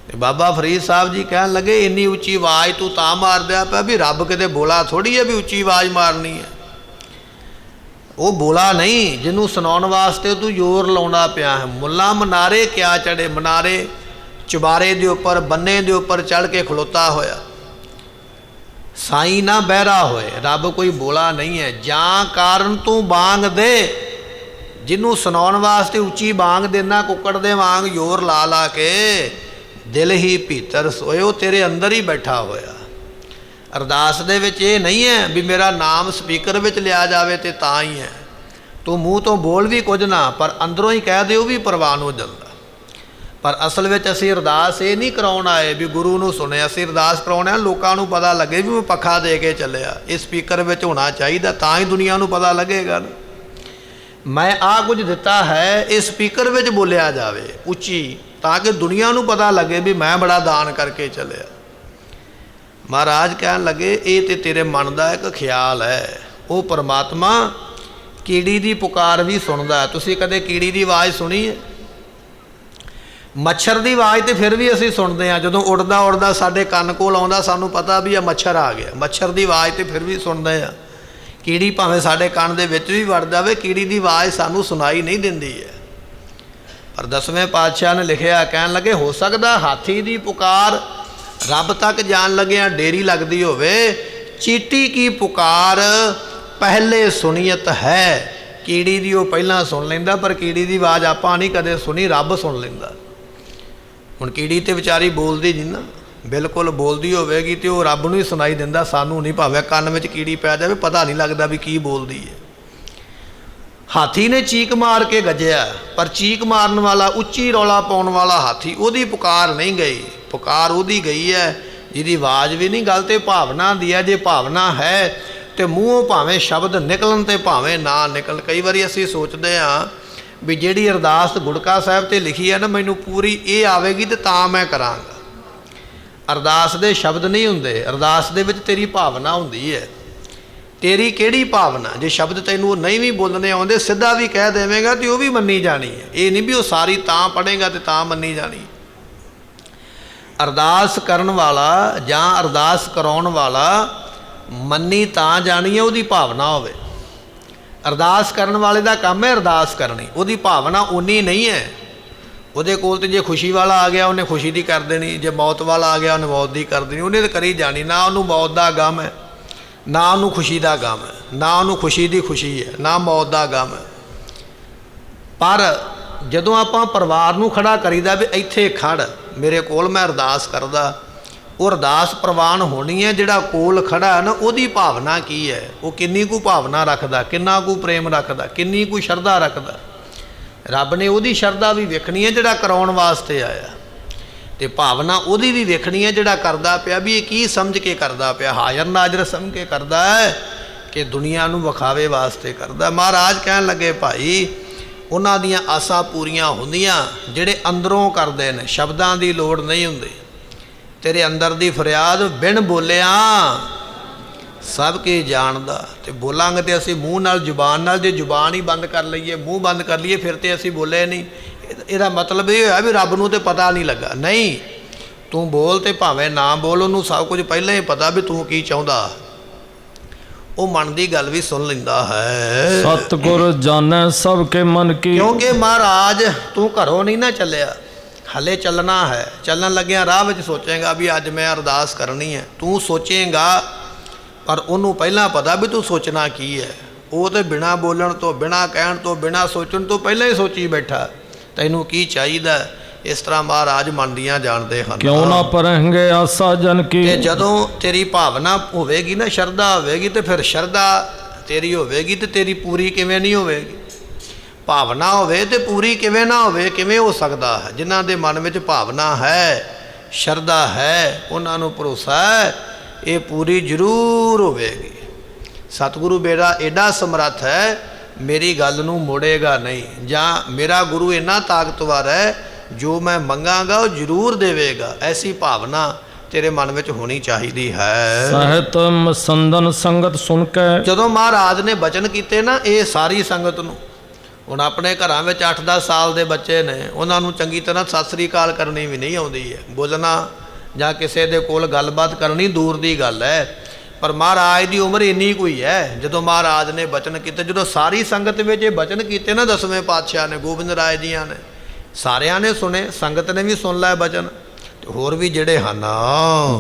ਤੇ ਬਾਬਾ ਫਰੀਦ ਸਾਹਿਬ ਜੀ ਕਹਿਣ ਲੱਗੇ ਇੰਨੀ ਉੱਚੀ ਆਵਾਜ਼ ਤੂੰ ਤਾਂ ਮਾਰਦਿਆ ਪਿਆ ਵੀ ਰੱਬ ਕਿਤੇ ਬੋਲਾ ਥੋੜ੍ਹੀ ਹੈ ਵੀ ਉੱਚੀ ਆਵਾਜ਼ ਮਾਰਨੀ ਹੈ। ਉਹ ਬੋਲਾ ਨਹੀਂ, ਜਿਹਨੂੰ ਸੁਣਾਉਣ ਵਾਸਤੇ ਤੂੰ ਜ਼ੋਰ ਲਾਉਂਦਾ ਪਿਆ ਹੈ। ਮੁੱਲਾ ਮਨਾਰੇ ਕਿਆ ਚੜ੍ਹੇ, ਮਨਾਰੇ ਚੁਬਾਰੇ ਦੇ ਉੱਪਰ ਬੰਨੇ ਦੇ ਉੱਪਰ ਚੜ੍ਹ ਕੇ ਖਲੋਤਾ ਹੋਇਆ। ਸਾਈਂ ਨਾ ਬਹਿਰਾ ਹੋਏ, ਰੱਬ ਕੋਈ ਬੋਲਾ ਨਹੀਂ ਹੈ। ਜਾਂ ਕਾਰਨ ਤੂੰ ਬਾਂਗ ਦੇ, ਜਿਹਨੂੰ ਸੁਣਾਉਣ ਵਾਸਤੇ ਉੱਚੀ ਬਾਂਗ ਦੇਣਾ ਕੁੱਕੜ ਦੇ ਵਾਂਗ ਜ਼ੋਰ ਲਾ ਲਾ ਕੇ, ਦਿਲ ਹੀ ਭੀਤਰ ਸੋਏ, ਉਹ ਤੇਰੇ ਅੰਦਰ ਹੀ ਬੈਠਾ ਹੋਇਆ। ਅਰਦਾਸ ਦੇ ਵਿੱਚ ਇਹ ਨਹੀਂ ਹੈ ਵੀ ਮੇਰਾ ਨਾਮ ਸਪੀਕਰ ਵਿੱਚ ਲਿਆ ਜਾਵੇ ਤੇ ਤਾਂ ਹੀ ਹੈ। ਤੂੰ ਮੂੰਹ ਤੋਂ ਬੋਲ ਵੀ ਕੁਝ ਨਾ, ਪਰ ਅੰਦਰੋਂ ਹੀ ਕਹਿ ਦੇ, ਉਹ ਵੀ ਪ੍ਰਵਾਨ ਹੋ ਜਾਂਦਾ। ਪਰ ਅਸਲ ਵਿੱਚ ਅਸੀਂ ਅਰਦਾਸ ਇਹ ਨਹੀਂ ਕਰਾਉਣ ਆਏ ਵੀ ਗੁਰੂ ਨੂੰ ਸੁਣੇ, ਅਸੀਂ ਅਰਦਾਸ ਕਰਾਉਣੇ ਆ ਲੋਕਾਂ ਨੂੰ ਪਤਾ ਲੱਗੇ ਵੀ ਮੈਂ ਪੱਖਾ ਦੇ ਕੇ ਚੱਲਿਆ। ਇਹ ਸਪੀਕਰ ਵਿੱਚ ਹੋਣਾ ਚਾਹੀਦਾ, ਤਾਂ ਹੀ ਦੁਨੀਆ ਨੂੰ ਪਤਾ ਲੱਗੇਗਾ ਮੈਂ ਆਹ ਕੁਝ ਦਿੱਤਾ ਹੈ, ਇਹ ਸਪੀਕਰ ਵਿੱਚ ਬੋਲਿਆ ਜਾਵੇ ਉੱਚੀ, ਤਾਂ ਕਿ ਦੁਨੀਆ ਨੂੰ ਪਤਾ ਲੱਗੇ ਵੀ ਮੈਂ ਬੜਾ ਦਾਨ ਕਰਕੇ ਚੱਲਿਆ। ਮਹਾਰਾਜ ਕਹਿਣ ਲੱਗੇ ਇਹ ਤੇ ਤੇਰੇ ਮਨ ਦਾ ਇੱਕ ਖਿਆਲ ਹੈ। ਉਹ ਪਰਮਾਤਮਾ ਕੀੜੀ ਦੀ ਪੁਕਾਰ ਵੀ ਸੁਣਦਾ। ਤੁਸੀਂ ਕਦੇ ਕੀੜੀ ਦੀ ਆਵਾਜ਼ ਸੁਣੀ ਹੈ? ਮੱਛਰ ਦੀ ਆਵਾਜ਼ ਤੇ ਫਿਰ ਵੀ ਅਸੀਂ ਸੁਣਦੇ ਹਾਂ, ਜਦੋਂ ਉੱਡਦਾ ਉੱਡਦਾ ਸਾਡੇ ਕੰਨ ਕੋਲ ਆਉਂਦਾ ਸਾਨੂੰ ਪਤਾ ਵੀ ਇਹ ਮੱਛਰ ਆ ਗਿਆ। ਮੱਛਰ ਦੀ ਆਵਾਜ਼ ਤੇ ਫਿਰ ਵੀ ਸੁਣਦੇ ਹਾਂ। ਕੀੜੀ ਭਾਵੇਂ ਸਾਡੇ ਕੰਨ ਦੇ ਵਿੱਚ ਵੀ ਵੜ ਜਾਵੇ, ਕੀੜੀ ਦੀ ਆਵਾਜ਼ ਸਾਨੂੰ ਸੁਣਾਈ ਨਹੀਂ ਦਿੰਦੀ ਹੈ। ਪਰ 10ਵੇਂ ਪਾਤਸ਼ਾਹ ਨੇ ਲਿਖਿਆ, ਕਹਿਣ ਲੱਗੇ ਹੋ ਸਕਦਾ ਹਾਥੀ ਦੀ ਪੁਕਾਰ ਰੱਬ ਤੱਕ ਜਾਣ ਲੱਗਿਆਂ ਡੇਰੀ ਲੱਗਦੀ ਹੋਵੇ, ਚੀਟੀ ਕੀ ਪੁਕਾਰ ਪਹਿਲੇ ਸੁਣੀਅਤ ਹੈ। ਕੀੜੀ ਦੀ ਉਹ ਪਹਿਲਾਂ ਸੁਣ ਲੈਂਦਾ, ਪਰ ਕੀੜੀ ਦੀ ਆਵਾਜ਼ ਆਪਾਂ ਨਹੀਂ ਕਦੇ ਸੁਣੀ, ਰੱਬ ਸੁਣ ਲੈਂਦਾ। ਹੁਣ ਕੀੜੀ ਤੇ ਵਿਚਾਰੀ ਬੋਲਦੀ ਨਹੀਂ ਨਾ, ਬਿਲਕੁਲ ਬੋਲਦੀ ਹੋਵੇਗੀ ਤੇ ਉਹ ਰੱਬ ਨੂੰ ਹੀ ਸੁਣਾਈ ਦਿੰਦਾ, ਸਾਨੂੰ ਨਹੀਂ। ਭਾਵੇਂ ਕੰਨ ਵਿੱਚ ਕੀੜੀ ਪੈ ਜਾਵੇ ਪਤਾ ਨਹੀਂ ਲੱਗਦਾ ਵੀ ਕੀ ਬੋਲਦੀ ਹੈ। ਹਾਥੀ ਨੇ ਚੀਕ ਮਾਰ ਕੇ ਗੱਜਿਆ, ਪਰ ਚੀਕ ਮਾਰਨ ਵਾਲਾ, ਉੱਚੀ ਰੌਲਾ ਪਾਉਣ ਵਾਲਾ ਹਾਥੀ, ਉਹਦੀ ਪੁਕਾਰ ਨਹੀਂ ਗਈ। ਪੁਕਾਰ ਉਹਦੀ ਗਈ ਹੈ ਜਿਹਦੀ ਆਵਾਜ਼ ਵੀ ਨਹੀਂ, ਗੱਲ ਤੇ ਭਾਵਨਾ ਦੀ ਹੈ। ਜੇ ਭਾਵਨਾ ਹੈ ਤੇ ਮੂੰਹੋਂ ਭਾਵੇਂ ਸ਼ਬਦ ਨਿਕਲਣ ਤੇ ਭਾਵੇਂ ਨਾ ਨਿਕਲ। ਕਈ ਵਾਰੀ ਅਸੀਂ ਸੋਚਦੇ ਹਾਂ ਵੀ ਜਿਹੜੀ ਅਰਦਾਸ ਗੁੜਕਾ ਸਾਹਿਬ ਤੇ ਲਿਖੀ ਹੈ ਨਾ, ਮੈਨੂੰ ਪੂਰੀ ਇਹ ਆਵੇਗੀ ਤੇ ਤਾਂ ਮੈਂ ਕਰਾਂਗਾ। ਅਰਦਾਸ ਦੇ ਸ਼ਬਦ ਨਹੀਂ ਹੁੰਦੇ, ਅਰਦਾਸ ਦੇ ਵਿੱਚ ਤੇਰੀ ਭਾਵਨਾ ਹੁੰਦੀ ਹੈ। ਤੇਰੀ ਕਿਹੜੀ ਭਾਵਨਾ? ਜੇ ਸ਼ਬਦ ਤੈਨੂੰ ਨਹੀਂ ਵੀ ਬੋਲਣੇ ਆਉਂਦੇ, ਸਿੱਧਾ ਵੀ ਕਹਿ ਦੇਵੇਂਗਾ ਤੇ ਉਹ ਵੀ ਮੰਨੀ ਜਾਣੀ ਹੈ। ਇਹ ਨਹੀਂ ਵੀ ਉਹ ਸਾਰੀ ਤਾਂ ਪੜ੍ਹੇਗਾ ਤੇ ਤਾਂ ਮੰਨੀ ਜਾਣੀ। ਅਰਦਾਸ ਕਰਨ ਵਾਲਾ ਜਾਂ ਅਰਦਾਸ ਕਰਾਉਣ ਵਾਲਾ ਮੰਨੀ ਤਾਂ ਜਾਣੀ ਹੈ ਉਹਦੀ ਭਾਵਨਾ ਹੋਵੇ। ਅਰਦਾਸ ਕਰਨ ਵਾਲੇ ਦਾ ਕੰਮ ਹੈ ਅਰਦਾਸ ਕਰਨੀ, ਉਹਦੀ ਭਾਵਨਾ ਉਨੀ ਨਹੀਂ ਹੈ। ਉਹਦੇ ਕੋਲ ਤੇ ਜੇ ਖੁਸ਼ੀ ਵਾਲਾ ਆ ਗਿਆ ਉਹਨੇ ਖੁਸ਼ੀ ਦੀ ਕਰ ਦੇਣੀ, ਜੇ ਮੌਤ ਵਾਲਾ ਆ ਗਿਆ ਉਹਨੇ ਮੌਤ ਦੀ ਕਰ ਦੇਣੀ। ਉਹਨੇ ਤਾਂ ਕਰੀ ਜਾਣੀ, ਨਾ ਉਹਨੂੰ ਮੌਤ ਦਾ ਗਮ ਹੈ, ਨਾ ਉਹਨੂੰ ਖੁਸ਼ੀ ਦਾ ਗਮ ਹੈ, ਨਾ ਉਹਨੂੰ ਖੁਸ਼ੀ ਦੀ ਖੁਸ਼ੀ ਹੈ, ਨਾ ਮੌਤ ਦਾ ਗਮ ਹੈ। ਪਰ ਜਦੋਂ ਆਪਾਂ ਪਰਿਵਾਰ ਨੂੰ ਖੜਾ ਕਰੀਦਾ ਵੀ ਇੱਥੇ ਖੜ ਮੇਰੇ ਕੋਲ, ਮੈਂ ਅਰਦਾਸ ਕਰਦਾ, ਉਹ ਅਰਦਾਸ ਪ੍ਰਵਾਨ ਹੋਣੀ ਹੈ। ਜਿਹੜਾ ਕੋਲ ਖੜਾ ਹੈ ਨਾ, ਉਹਦੀ ਭਾਵਨਾ ਕੀ ਹੈ, ਉਹ ਕਿੰਨੀ ਕੁ ਭਾਵਨਾ ਰੱਖਦਾ, ਕਿੰਨਾ ਕੁ ਪ੍ਰੇਮ ਰੱਖਦਾ, ਕਿੰਨੀ ਕੁ ਸ਼ਰਧਾ ਰੱਖਦਾ। ਰੱਬ ਨੇ ਉਹਦੀ ਸ਼ਰਧਾ ਵੀ ਵੇਖਣੀ ਹੈ ਜਿਹੜਾ ਕਰਾਉਣ ਵਾਸਤੇ ਆਇਆ, ਤੇ ਭਾਵਨਾ ਉਹਦੀ ਵੀ ਵੇਖਣੀ ਹੈ ਜਿਹੜਾ ਕਰਦਾ ਪਿਆ ਵੀ ਇਹ ਕੀ ਸਮਝ ਕੇ ਕਰਦਾ ਪਿਆ, ਹਾਜ਼ਰ ਨਾਜ਼ਰ ਸਮਝ ਕੇ ਕਰਦਾ ਹੈ ਕਿ ਦੁਨੀਆ ਨੂੰ ਵਿਖਾਵੇ ਵਾਸਤੇ ਕਰਦਾ। ਮਹਾਰਾਜ ਕਹਿਣ ਲੱਗੇ ਭਾਈ ਉਹਨਾਂ ਦੀਆਂ ਆਸਾਂ ਪੂਰੀਆਂ ਹੁੰਦੀਆਂ ਜਿਹੜੇ ਅੰਦਰੋਂ ਕਰਦੇ ਨੇ, ਸ਼ਬਦਾਂ ਦੀ ਲੋੜ ਨਹੀਂ ਹੁੰਦੀ। ਤੇਰੇ ਅੰਦਰ ਦੀ ਫਰਿਆਦ ਬਿਨ ਬੋਲਿਆ ਸਭ ਕੀ ਜਾਣਦਾ। ਤੇ ਬੋਲਾਂਗੇ ਤੇ ਅਸੀਂ ਮੂੰਹ ਨਾਲ, ਜ਼ੁਬਾਨ ਨਾਲ। ਜੇ ਜ਼ੁਬਾਨ ਹੀ ਬੰਦ ਕਰ ਲਈਏ, ਮੂੰਹ ਬੰਦ ਕਰ ਲਈਏ, ਫਿਰ ਤੇ ਅਸੀਂ ਬੋਲੇ ਨਹੀਂ। ਇਹਦਾ ਮਤਲਬ ਇਹ ਹੋਇਆ ਵੀ ਰੱਬ ਨੂੰ ਤੇ ਪਤਾ ਨਹੀਂ ਲੱਗਾ। ਨਹੀਂ, ਤੂੰ ਬੋਲ ਤੇ ਭਾਵੇਂ ਨਾ ਬੋਲ, ਉਹਨੂੰ ਸਭ ਕੁਝ ਪਹਿਲਾਂ ਹੀ ਪਤਾ ਵੀ ਤੂੰ ਕੀ ਚਾਹੁੰਦਾ। ਉਹ ਮਨ ਦੀ ਗੱਲ ਵੀ ਸੁਣ ਲੈਂਦਾ ਹੈ। ਸਤਿਗੁਰ ਜਾਣੈ ਸਭ ਕੇ ਮਨ ਕੀ। ਕਿਉਂਕਿ ਮਹਾਰਾਜ ਤੂੰ ਘਰੋਂ ਨਹੀਂ ਨਾ ਚੱਲਿਆ, ਹਲੇ ਚੱਲਣਾ ਹੈ। ਚੱਲਣ ਲੱਗਿਆ ਰਾਹ ਵਿੱਚ ਸੋਚੇਗਾ ਵੀ ਅੱਜ ਮੈਂ ਅਰਦਾਸ ਕਰਨੀ ਹੈ। ਤੂੰ ਸੋਚੇਗਾ, ਪਰ ਉਹਨੂੰ ਪਹਿਲਾਂ ਪਤਾ ਵੀ ਤੂੰ ਸੋਚਣਾ ਕੀ ਹੈ। ਉਹ ਤੇ ਬਿਨਾਂ ਬੋਲਣ ਤੋਂ, ਬਿਨਾਂ ਕਹਿਣ ਤੋਂ, ਬਿਨਾਂ ਸੋਚਣ ਤੋਂ ਪਹਿਲਾਂ ਹੀ ਸੋਚੀ ਬੈਠਾ ਤੈਨੂੰ ਕੀ ਚਾਹੀਦਾ। ਇਸ ਤਰ੍ਹਾਂ ਮਹਾਰਾਜ ਮਨ ਦੀਆਂ ਜਾਣਦੇ ਹਨ। ਕਿਉਂ ਨਾ ਪਰਹੰਗੇ ਆਸਾ ਜਨ ਕੀ। ਤੇ ਜਦੋਂ ਤੇਰੀ ਭਾਵਨਾ ਹੋਵੇਗੀ ਨਾ, ਸ਼ਰਧਾ ਹੋਵੇਗੀ, ਤੇ ਫਿਰ ਸ਼ਰਧਾ ਤੇਰੀ ਹੋਵੇਗੀ ਤੇ ਤੇਰੀ ਪੂਰੀ ਕਿਵੇਂ ਨਹੀਂ ਹੋਵੇਗੀ। ਭਾਵਨਾ ਹੋਵੇ ਤੇ ਪੂਰੀ ਕਿਵੇਂ ਨਾ ਹੋਵੇ, ਕਿਵੇਂ ਹੋ ਸਕਦਾ ਹੈ। ਜਿਨ੍ਹਾਂ ਦੇ ਮਨ ਵਿੱਚ ਭਾਵਨਾ ਹੈ, ਸ਼ਰਧਾ ਹੈ, ਉਹਨਾਂ ਨੂੰ ਭਰੋਸਾ ਹੈ ਇਹ ਪੂਰੀ ਜ਼ਰੂਰ ਹੋਵੇਗੀ। ਸਤਿਗੁਰੂ ਮੇਰਾ ਐਡਾ ਸਮਰੱਥ ਹੈ, ਮੇਰੀ ਗੱਲ ਨੂੰ ਮੋੜੇਗਾ ਨਹੀਂ, ਜਾਂ ਮੇਰਾ ਗੁਰੂ ਇੰਨਾ ਤਾਕਤਵਰ ਹੈ ਜੋ ਮੈਂ ਮੰਗਾਂਗਾ ਉਹ ਜ਼ਰੂਰ ਦੇਵੇਗਾ। ਐਸੀ ਭਾਵਨਾ ਤੇਰੇ ਮਨ ਵਿੱਚ ਹੋਣੀ ਚਾਹੀਦੀ ਹੈ। ਸਹਿਤ ਮਸੰਦਨ ਸੰਗਤ ਸੁਣ ਕੇ। ਜਦੋਂ ਮਹਾਰਾਜ ਨੇ ਬਚਨ ਕੀਤੇ ਨਾ ਇਹ ਸਾਰੀ ਸੰਗਤ ਨੂੰ, ਹੁਣ ਆਪਣੇ ਘਰਾਂ ਵਿੱਚ 8-10 ਸਾਲ ਦੇ ਬੱਚੇ ਨੇ, ਉਹਨਾਂ ਨੂੰ ਚੰਗੀ ਤਰ੍ਹਾਂ ਸਤਿ ਸ੍ਰੀ ਅਕਾਲ ਕਰਨੀ ਵੀ ਨਹੀਂ ਆਉਂਦੀ ਹੈ। ਬੋਲਣਾ ਜਾਂ ਕਿਸੇ ਦੇ ਕੋਲ ਗੱਲਬਾਤ ਕਰਨੀ ਦੂਰ ਦੀ ਗੱਲ ਹੈ। ਪਰ ਮਹਾਰਾਜ ਦੀ ਉਮਰ ਇੰਨੀ ਕੋਈ ਹੈ। ਜਦੋਂ ਮਹਾਰਾਜ ਨੇ ਬਚਨ ਕੀਤੇ, ਜਦੋਂ ਸਾਰੀ ਸੰਗਤ ਵਿੱਚ ਇਹ ਬਚਨ ਕੀਤੇ ਨਾ 10ਵੇਂ ਪਾਤਸ਼ਾਹ ਨੇ, ਗੋਬਿੰਦ ਰਾਏ ਜੀਆਂ ਨੇ, ਸਾਰਿਆਂ ਨੇ ਸੁਣੇ, ਸੰਗਤ ਨੇ ਵੀ ਸੁਣ ਲਿਆ ਬਚਨ, ਤੇ ਹੋਰ ਵੀ ਜਿਹੜੇ ਹਨ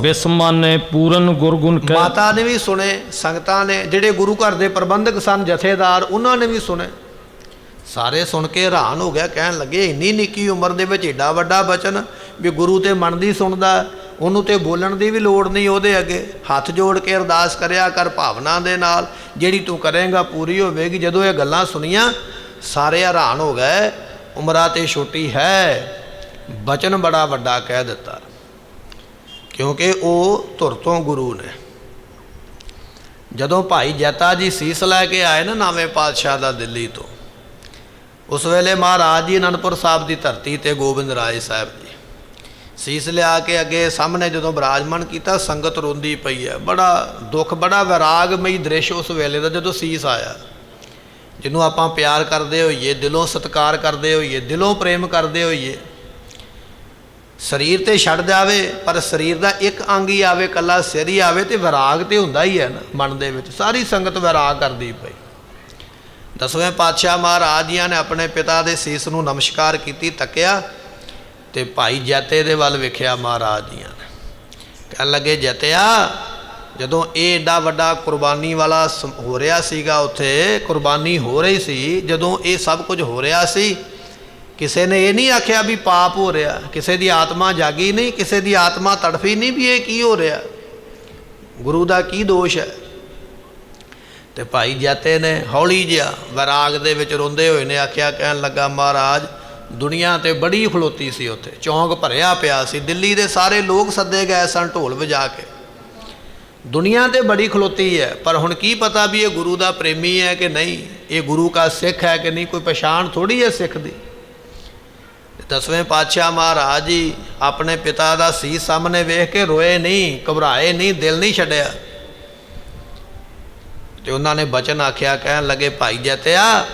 ਬਿਸਮਾਨੇ ਪੂਰਨ ਗੁਰਗੁਣ ਕਹਿ। ਮਾਤਾ ਨੇ ਵੀ ਸੁਣੇ, ਸੰਗਤਾਂ ਨੇ, ਜਿਹੜੇ ਗੁਰੂ ਘਰ ਦੇ ਪ੍ਰਬੰਧਕ ਸਨ, ਜਥੇਦਾਰ, ਉਹਨਾਂ ਨੇ ਵੀ ਸੁਣੇ। ਸਾਰੇ ਸੁਣ ਕੇ ਹੈਰਾਨ ਹੋ ਗਿਆ, ਕਹਿਣ ਲੱਗੇ ਇੰਨੀ ਨਿੱਕੀ ਉਮਰ ਦੇ ਵਿੱਚ ਏਡਾ ਵੱਡਾ ਬਚਨ ਵੀ ਗੁਰੂ ਤੇ ਮਨ ਦੀ ਸੁਣਦਾ, ਉਹਨੂੰ ਤੇ ਬੋਲਣ ਦੀ ਵੀ ਲੋੜ ਨਹੀਂ। ਉਹਦੇ ਅੱਗੇ ਹੱਥ ਜੋੜ ਕੇ ਅਰਦਾਸ ਕਰਿਆ ਕਰ ਭਾਵਨਾ ਦੇ ਨਾਲ, ਜਿਹੜੀ ਤੂੰ ਕਰੇਂਗਾ ਪੂਰੀ ਹੋਵੇਗੀ। ਜਦੋਂ ਇਹ ਗੱਲਾਂ ਸੁਣੀਆਂ ਸਾਰੇ ਹੈਰਾਨ ਹੋ ਗਏ। ਉਮਰਾਂ ਤੇ ਛੋਟੀ ਹੈ, ਬਚਨ ਬੜਾ ਵੱਡਾ ਕਹਿ ਦਿੱਤਾ, ਕਿਉਂਕਿ ਉਹ ਧੁਰ ਤੋਂ ਗੁਰੂ ਨੇ। ਜਦੋਂ ਭਾਈ ਜੈਤਾ ਜੀ ਸੀਸ ਲੈ ਕੇ ਆਏ ਨਾ 9ਵੇਂ ਪਾਤਸ਼ਾਹ ਦਾ ਦਿੱਲੀ ਤੋਂ, ਉਸ ਵੇਲੇ ਮਹਾਰਾਜ ਜੀ ਅਨੰਦਪੁਰ ਸਾਹਿਬ ਦੀ ਧਰਤੀ ਤੇ ਗੋਬਿੰਦ ਰਾਏ ਸਾਹਿਬ ਜੀ ਸੀਸ ਲਿਆ ਕੇ ਅੱਗੇ ਸਾਹਮਣੇ ਜਦੋਂ ਬਿਰਾਜਮਾਨ ਕੀਤਾ, ਸੰਗਤ ਰੋਂਦੀ ਪਈ ਹੈ। ਬੜਾ ਦੁੱਖ, ਬੜਾ ਵਿਰਾਗਮਈ ਦ੍ਰਿਸ਼ ਉਸ ਵੇਲੇ ਦਾ, ਜਦੋਂ ਸੀਸ ਆਇਆ। ਜਿਹਨੂੰ ਆਪਾਂ ਪਿਆਰ ਕਰਦੇ ਹੋਈਏ, ਦਿਲੋਂ ਸਤਿਕਾਰ ਕਰਦੇ ਹੋਈਏ, ਦਿਲੋਂ ਪ੍ਰੇਮ ਕਰਦੇ ਹੋਈਏ, ਸਰੀਰ ਤੇ ਛੱਡ ਜਾਵੇ ਪਰ ਸਰੀਰ ਦਾ ਇੱਕ ਅੰਗ ਹੀ ਆਵੇ, ਇਕੱਲਾ ਸਿਰ ਹੀ ਆਵੇ, ਤੇ ਵਿਰਾਗ ਤੇ ਹੁੰਦਾ ਹੀ ਹੈ ਨਾ ਮਨ ਦੇ ਵਿੱਚ। ਸਾਰੀ ਸੰਗਤ ਵਿਰਾਗ ਕਰਦੀ ਪਈ। 10ਵੇਂ ਪਾਤਸ਼ਾਹ ਮਹਾਰਾਜ ਜੀਆਂ ਨੇ ਆਪਣੇ ਪਿਤਾ ਦੇ ਸੀਸ ਨੂੰ ਨਮਸਕਾਰ ਕੀਤੀ, ਤੱਕਿਆ ਤੇ ਭਾਈ ਜੈਤੇ ਦੇ ਵੱਲ ਵੇਖਿਆ ਮਹਾਰਾਜ ਜੀਆਂ ਨੇ। ਕਹਿਣ ਲੱਗੇ, ਜੈਤਿਆ, ਜਦੋਂ ਇਹ ਏਡਾ ਵੱਡਾ ਕੁਰਬਾਨੀ ਵਾਲਾ ਹੋ ਰਿਹਾ ਸੀਗਾ, ਉੱਥੇ ਕੁਰਬਾਨੀ ਹੋ ਰਹੀ ਸੀ, ਜਦੋਂ ਇਹ ਸਭ ਕੁਝ ਹੋ ਰਿਹਾ ਸੀ, ਕਿਸੇ ਨੇ ਇਹ ਨਹੀਂ ਆਖਿਆ ਵੀ ਪਾਪ ਹੋ ਰਿਹਾ, ਕਿਸੇ ਦੀ ਆਤਮਾ ਜਾਗੀ ਨਹੀਂ, ਕਿਸੇ ਦੀ ਆਤਮਾ ਤੜਫੀ ਨਹੀਂ ਵੀ ਇਹ ਕੀ ਹੋ ਰਿਹਾ, ਗੁਰੂ ਦਾ ਕੀ ਦੋਸ਼ ਹੈ। ਤੇ ਭਾਈ ਜੈਤੇ ਨੇ ਹੌਲੀ ਜਿਹਾ ਵੈਰਾਗ ਦੇ ਵਿੱਚ ਰੋਂਦੇ ਹੋਏ ਨੇ ਆਖਿਆ, ਕਹਿਣ ਲੱਗਾ, ਮਹਾਰਾਜ ਦੁਨੀਆ ਤੇ ਬੜੀ ਖਲੋਤੀ ਸੀ, ਉੱਥੇ ਚੌਂਕ ਭਰਿਆ ਪਿਆ ਸੀ, ਦਿੱਲੀ ਦੇ ਸਾਰੇ ਲੋਕ ਸੱਦੇ ਗਏ ਸਨ ਢੋਲ ਵਜਾ ਕੇ, ਦੁਨੀਆ ਤੇ ਬੜੀ ਖਲੋਤੀ ਹੈ, ਪਰ ਹੁਣ ਕੀ ਪਤਾ ਵੀ ਇਹ ਗੁਰੂ ਦਾ ਪ੍ਰੇਮੀ ਹੈ ਕਿ ਨਹੀਂ, ਇਹ ਗੁਰੂ ਦਾ ਸਿੱਖ ਹੈ ਕਿ ਨਹੀਂ, ਕੋਈ ਪਛਾਣ ਥੋੜੀ ਹੈ ਸਿੱਖ ਦੀ। 10ਵੇਂ ਪਾਤਸ਼ਾਹ ਮਹਾਰਾਜ ਜੀ ਆਪਣੇ ਪਿਤਾ ਦਾ ਸੀਸ ਸਾਹਮਣੇ ਵੇਖ ਕੇ ਰੋਏ ਨਹੀਂ, ਘਬਰਾਏ ਨਹੀਂ, ਦਿਲ ਨਹੀਂ ਛੱਡਿਆ। ਤੇ ਉਹਨਾਂ ਨੇ ਬਚਨ ਆਖਿਆ, ਕਹਿਣ ਲੱਗੇ, ਭਾਈ ਜੈਤਿਆ,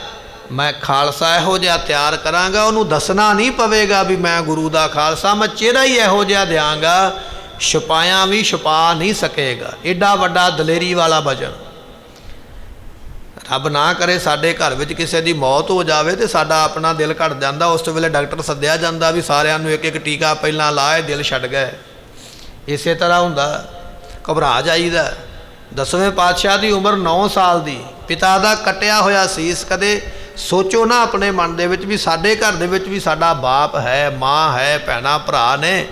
ਮੈਂ ਖਾਲਸਾ ਇਹੋ ਜਿਹਾ ਤਿਆਰ ਕਰਾਂਗਾ, ਉਹਨੂੰ ਦੱਸਣਾ ਨਹੀਂ ਪਵੇਗਾ ਵੀ ਮੈਂ ਗੁਰੂ ਦਾ ਖਾਲਸਾ, ਮੈਂ ਚਿਹਰਾ ਹੀ ਇਹੋ ਜਿਹਾ ਦਿਆਂਗਾ, ਛੁਪਾਇਆ ਵੀ ਛੁਪਾ ਨਹੀਂ ਸਕੇਗਾ। ਏਡਾ ਵੱਡਾ ਦਲੇਰੀ ਵਾਲਾ ਬਚਨ। ਰੱਬ ਨਾ ਕਰੇ ਸਾਡੇ ਘਰ ਵਿੱਚ ਕਿਸੇ ਦੀ ਮੌਤ ਹੋ ਜਾਵੇ ਤੇ ਸਾਡਾ ਆਪਣਾ ਦਿਲ ਘਟ ਜਾਂਦਾ, ਉਸ ਵੇਲੇ ਡਾਕਟਰ ਸੱਦਿਆ ਜਾਂਦਾ ਵੀ ਸਾਰਿਆਂ ਨੂੰ ਇੱਕ ਇੱਕ ਟੀਕਾ ਪਹਿਲਾਂ ਲਾਏ, ਦਿਲ ਛੱਡ ਗਏ। ਇਸੇ ਤਰ੍ਹਾਂ ਹੁੰਦਾ, ਘਬਰਾ ਜਾਈਦਾ। 10ਵੇਂ ਪਾਤਸ਼ਾਹ ਦੀ ਉਮਰ 9 ਸਾਲ ਦੀ, ਪਿਤਾ ਦਾ ਕੱਟਿਆ ਹੋਇਆ ਸੀਸ। ਕਦੇ ਸੋਚੋ ਨਾ ਆਪਣੇ ਮਨ ਦੇ ਵਿੱਚ ਵੀ ਸਾਡੇ ਘਰ ਦੇ ਵਿੱਚ ਵੀ ਸਾਡਾ ਬਾਪ ਹੈ, ਮਾਂ ਹੈ, ਭੈਣਾਂ ਭਰਾ ਨੇ,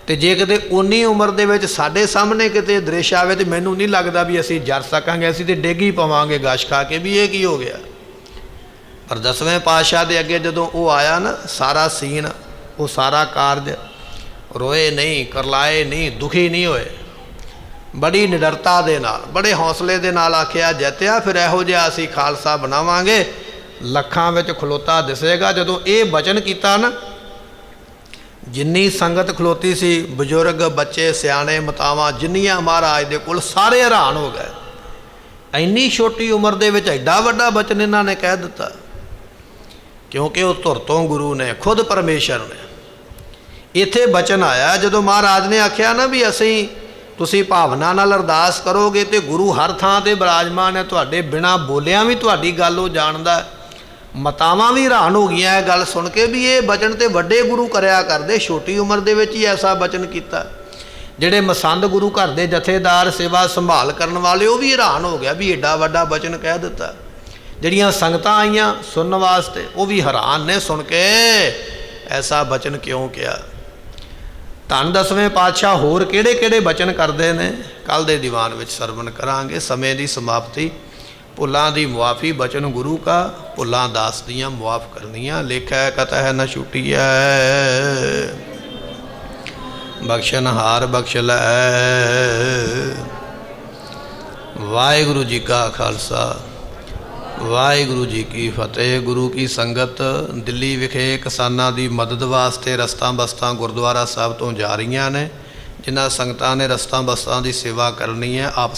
ਤੇ ਜੇ ਕਿਤੇ ਉਨੀ ਉਮਰ ਦੇ ਵਿੱਚ ਸਾਡੇ ਸਾਹਮਣੇ ਕਿਤੇ ਦ੍ਰਿਸ਼ ਆਵੇ ਤੇ ਮੈਨੂੰ ਨਹੀਂ ਲੱਗਦਾ ਵੀ ਅਸੀਂ ਜਰ ਸਕਾਂਗੇ, ਅਸੀਂ ਤੇ ਡਿੱਗ ਹੀ ਪਵਾਂਗੇ ਗਸ਼ ਖਾ ਕੇ ਵੀ ਇਹ ਕੀ ਹੋ ਗਿਆ। ਪਰ 10ਵੇਂ ਪਾਤਸ਼ਾਹ ਦੇ ਅੱਗੇ ਜਦੋਂ ਉਹ ਆਇਆ ਨਾ, ਸਾਰਾ ਸੀਨ, ਉਹ ਸਾਰਾ ਕਾਰਜ, ਰੋਏ ਨਹੀਂ, ਕਰਲਾਏ ਨਹੀਂ, ਦੁਖੀ ਨਹੀਂ ਹੋਏ, ਬੜੀ ਨਿਡਰਤਾ ਦੇ ਨਾਲ, ਬੜੇ ਹੌਸਲੇ ਦੇ ਨਾਲ ਆਖਿਆ, ਜੈਤਿਆ, ਫਿਰ ਇਹੋ ਜਿਹਾ ਅਸੀਂ ਖਾਲਸਾ ਬਣਾਵਾਂਗੇ, ਲੱਖਾਂ ਵਿੱਚ ਖਲੋਤਾ ਦਿਸੇਗਾ। ਜਦੋਂ ਇਹ ਬਚਨ ਕੀਤਾ ਨਾ, ਜਿੰਨੀ ਸੰਗਤ ਖਲੋਤੀ ਸੀ, ਬਜ਼ੁਰਗ, ਬੱਚੇ, ਸਿਆਣੇ, ਮਾਤਾਵਾਂ, ਜਿੰਨੀਆਂ ਮਹਾਰਾਜ ਦੇ ਕੋਲ, ਸਾਰੇ ਹੈਰਾਨ ਹੋ ਗਏ। ਇੰਨੀ ਛੋਟੀ ਉਮਰ ਦੇ ਵਿੱਚ ਐਡਾ ਵੱਡਾ ਬਚਨ ਇਹਨਾਂ ਨੇ ਕਹਿ ਦਿੱਤਾ, ਕਿਉਂਕਿ ਉਹ ਧੁਰ ਤੋਂ ਗੁਰੂ ਨੇ, ਖੁਦ ਪਰਮੇਸ਼ਰ ਨੇ। ਇੱਥੇ ਬਚਨ ਆਇਆ ਜਦੋਂ ਮਹਾਰਾਜ ਨੇ ਆਖਿਆ ਨਾ ਵੀ ਅਸੀਂ, ਤੁਸੀਂ ਭਾਵਨਾ ਨਾਲ ਅਰਦਾਸ ਕਰੋਗੇ ਤੇ ਗੁਰੂ ਹਰ ਥਾਂ ਤੇ ਬਿਰਾਜਮਾਨ ਹੈ, ਤੁਹਾਡੇ ਬਿਨਾਂ ਬੋਲਿਆਂ ਵੀ ਤੁਹਾਡੀ ਗੱਲ ਉਹ ਜਾਣਦਾ। ਮਾਤਾਵਾਂ ਵੀ ਹੈਰਾਨ ਹੋ ਗਈਆਂ ਇਹ ਗੱਲ ਸੁਣ ਕੇ ਵੀ ਇਹ ਬਚਨ ਤੇ ਵੱਡੇ ਗੁਰੂ ਕਰਿਆ ਕਰਦੇ, ਛੋਟੀ ਉਮਰ ਦੇ ਵਿੱਚ ਹੀ ਐਸਾ ਬਚਨ ਕੀਤਾ। ਜਿਹੜੇ ਮਸੰਦ ਗੁਰੂ ਘਰ ਦੇ ਜਥੇਦਾਰ, ਸੇਵਾ ਸੰਭਾਲ ਕਰਨ ਵਾਲੇ, ਉਹ ਵੀ ਹੈਰਾਨ ਹੋ ਗਿਆ ਵੀ ਏਡਾ ਵੱਡਾ ਬਚਨ ਕਹਿ ਦਿੱਤਾ। ਜਿਹੜੀਆਂ ਸੰਗਤਾਂ ਆਈਆਂ ਸੁਣਨ ਵਾਸਤੇ, ਉਹ ਵੀ ਹੈਰਾਨ ਨੇ ਸੁਣ ਕੇ, ਐਸਾ ਬਚਨ ਕਿਉਂ ਕਿਹਾ। ਧੰਨ 10ਵੇਂ ਪਾਤਸ਼ਾਹ ਹੋਰ ਕਿਹੜੇ ਕਿਹੜੇ ਬਚਨ ਕਰਦੇ ਨੇ, ਕੱਲ੍ਹ ਦੇ ਦੀਵਾਨ ਵਿੱਚ ਸਰਵਣ ਕਰਾਂਗੇ। ਸਮੇਂ ਦੀ ਸਮਾਪਤੀ, ਭੁੱਲਾਂ ਦੀ ਮੁਆਫੀ, ਬਚਨ ਗੁਰੂ ਕਾ, ਭੁੱਲਾਂ ਦਾਸ ਦੀਆਂ ਮੁਆਫ ਕਰਨੀਆਂ, ਲੇਖਾ ਕਤਹਿ ਨ ਛੁਟੀਐ, ਬਖਸ਼ਨ ਹਾਰ ਬਖਸ਼ ਲੈ। ਵਾਹਿਗੁਰੂ ਜੀ ਕਾ ਖਾਲਸਾ, ਵਾਹਿਗੁਰੂ ਜੀ ਕੀ ਫਤਿਹ। ਗੁਰੂ ਕੀ ਸੰਗਤ ਦਿੱਲੀ ਵਿਖੇ ਕਿਸਾਨਾਂ ਦੀ ਮਦਦ ਵਾਸਤੇ ਰਸਤਾਂ ਬਸਤਾਂ ਗੁਰਦੁਆਰਾ ਸਾਹਿਬ ਤੋਂ ਜਾ ਰਹੀਆਂ ਨੇ। ਜਿਨ੍ਹਾਂ ਸੰਗਤਾਂ ਨੇ ਰਸਤਾਂ ਬਸਤਾਂ ਦੀ ਸੇਵਾ ਕਰਨੀ ਹੈ, ਆਪ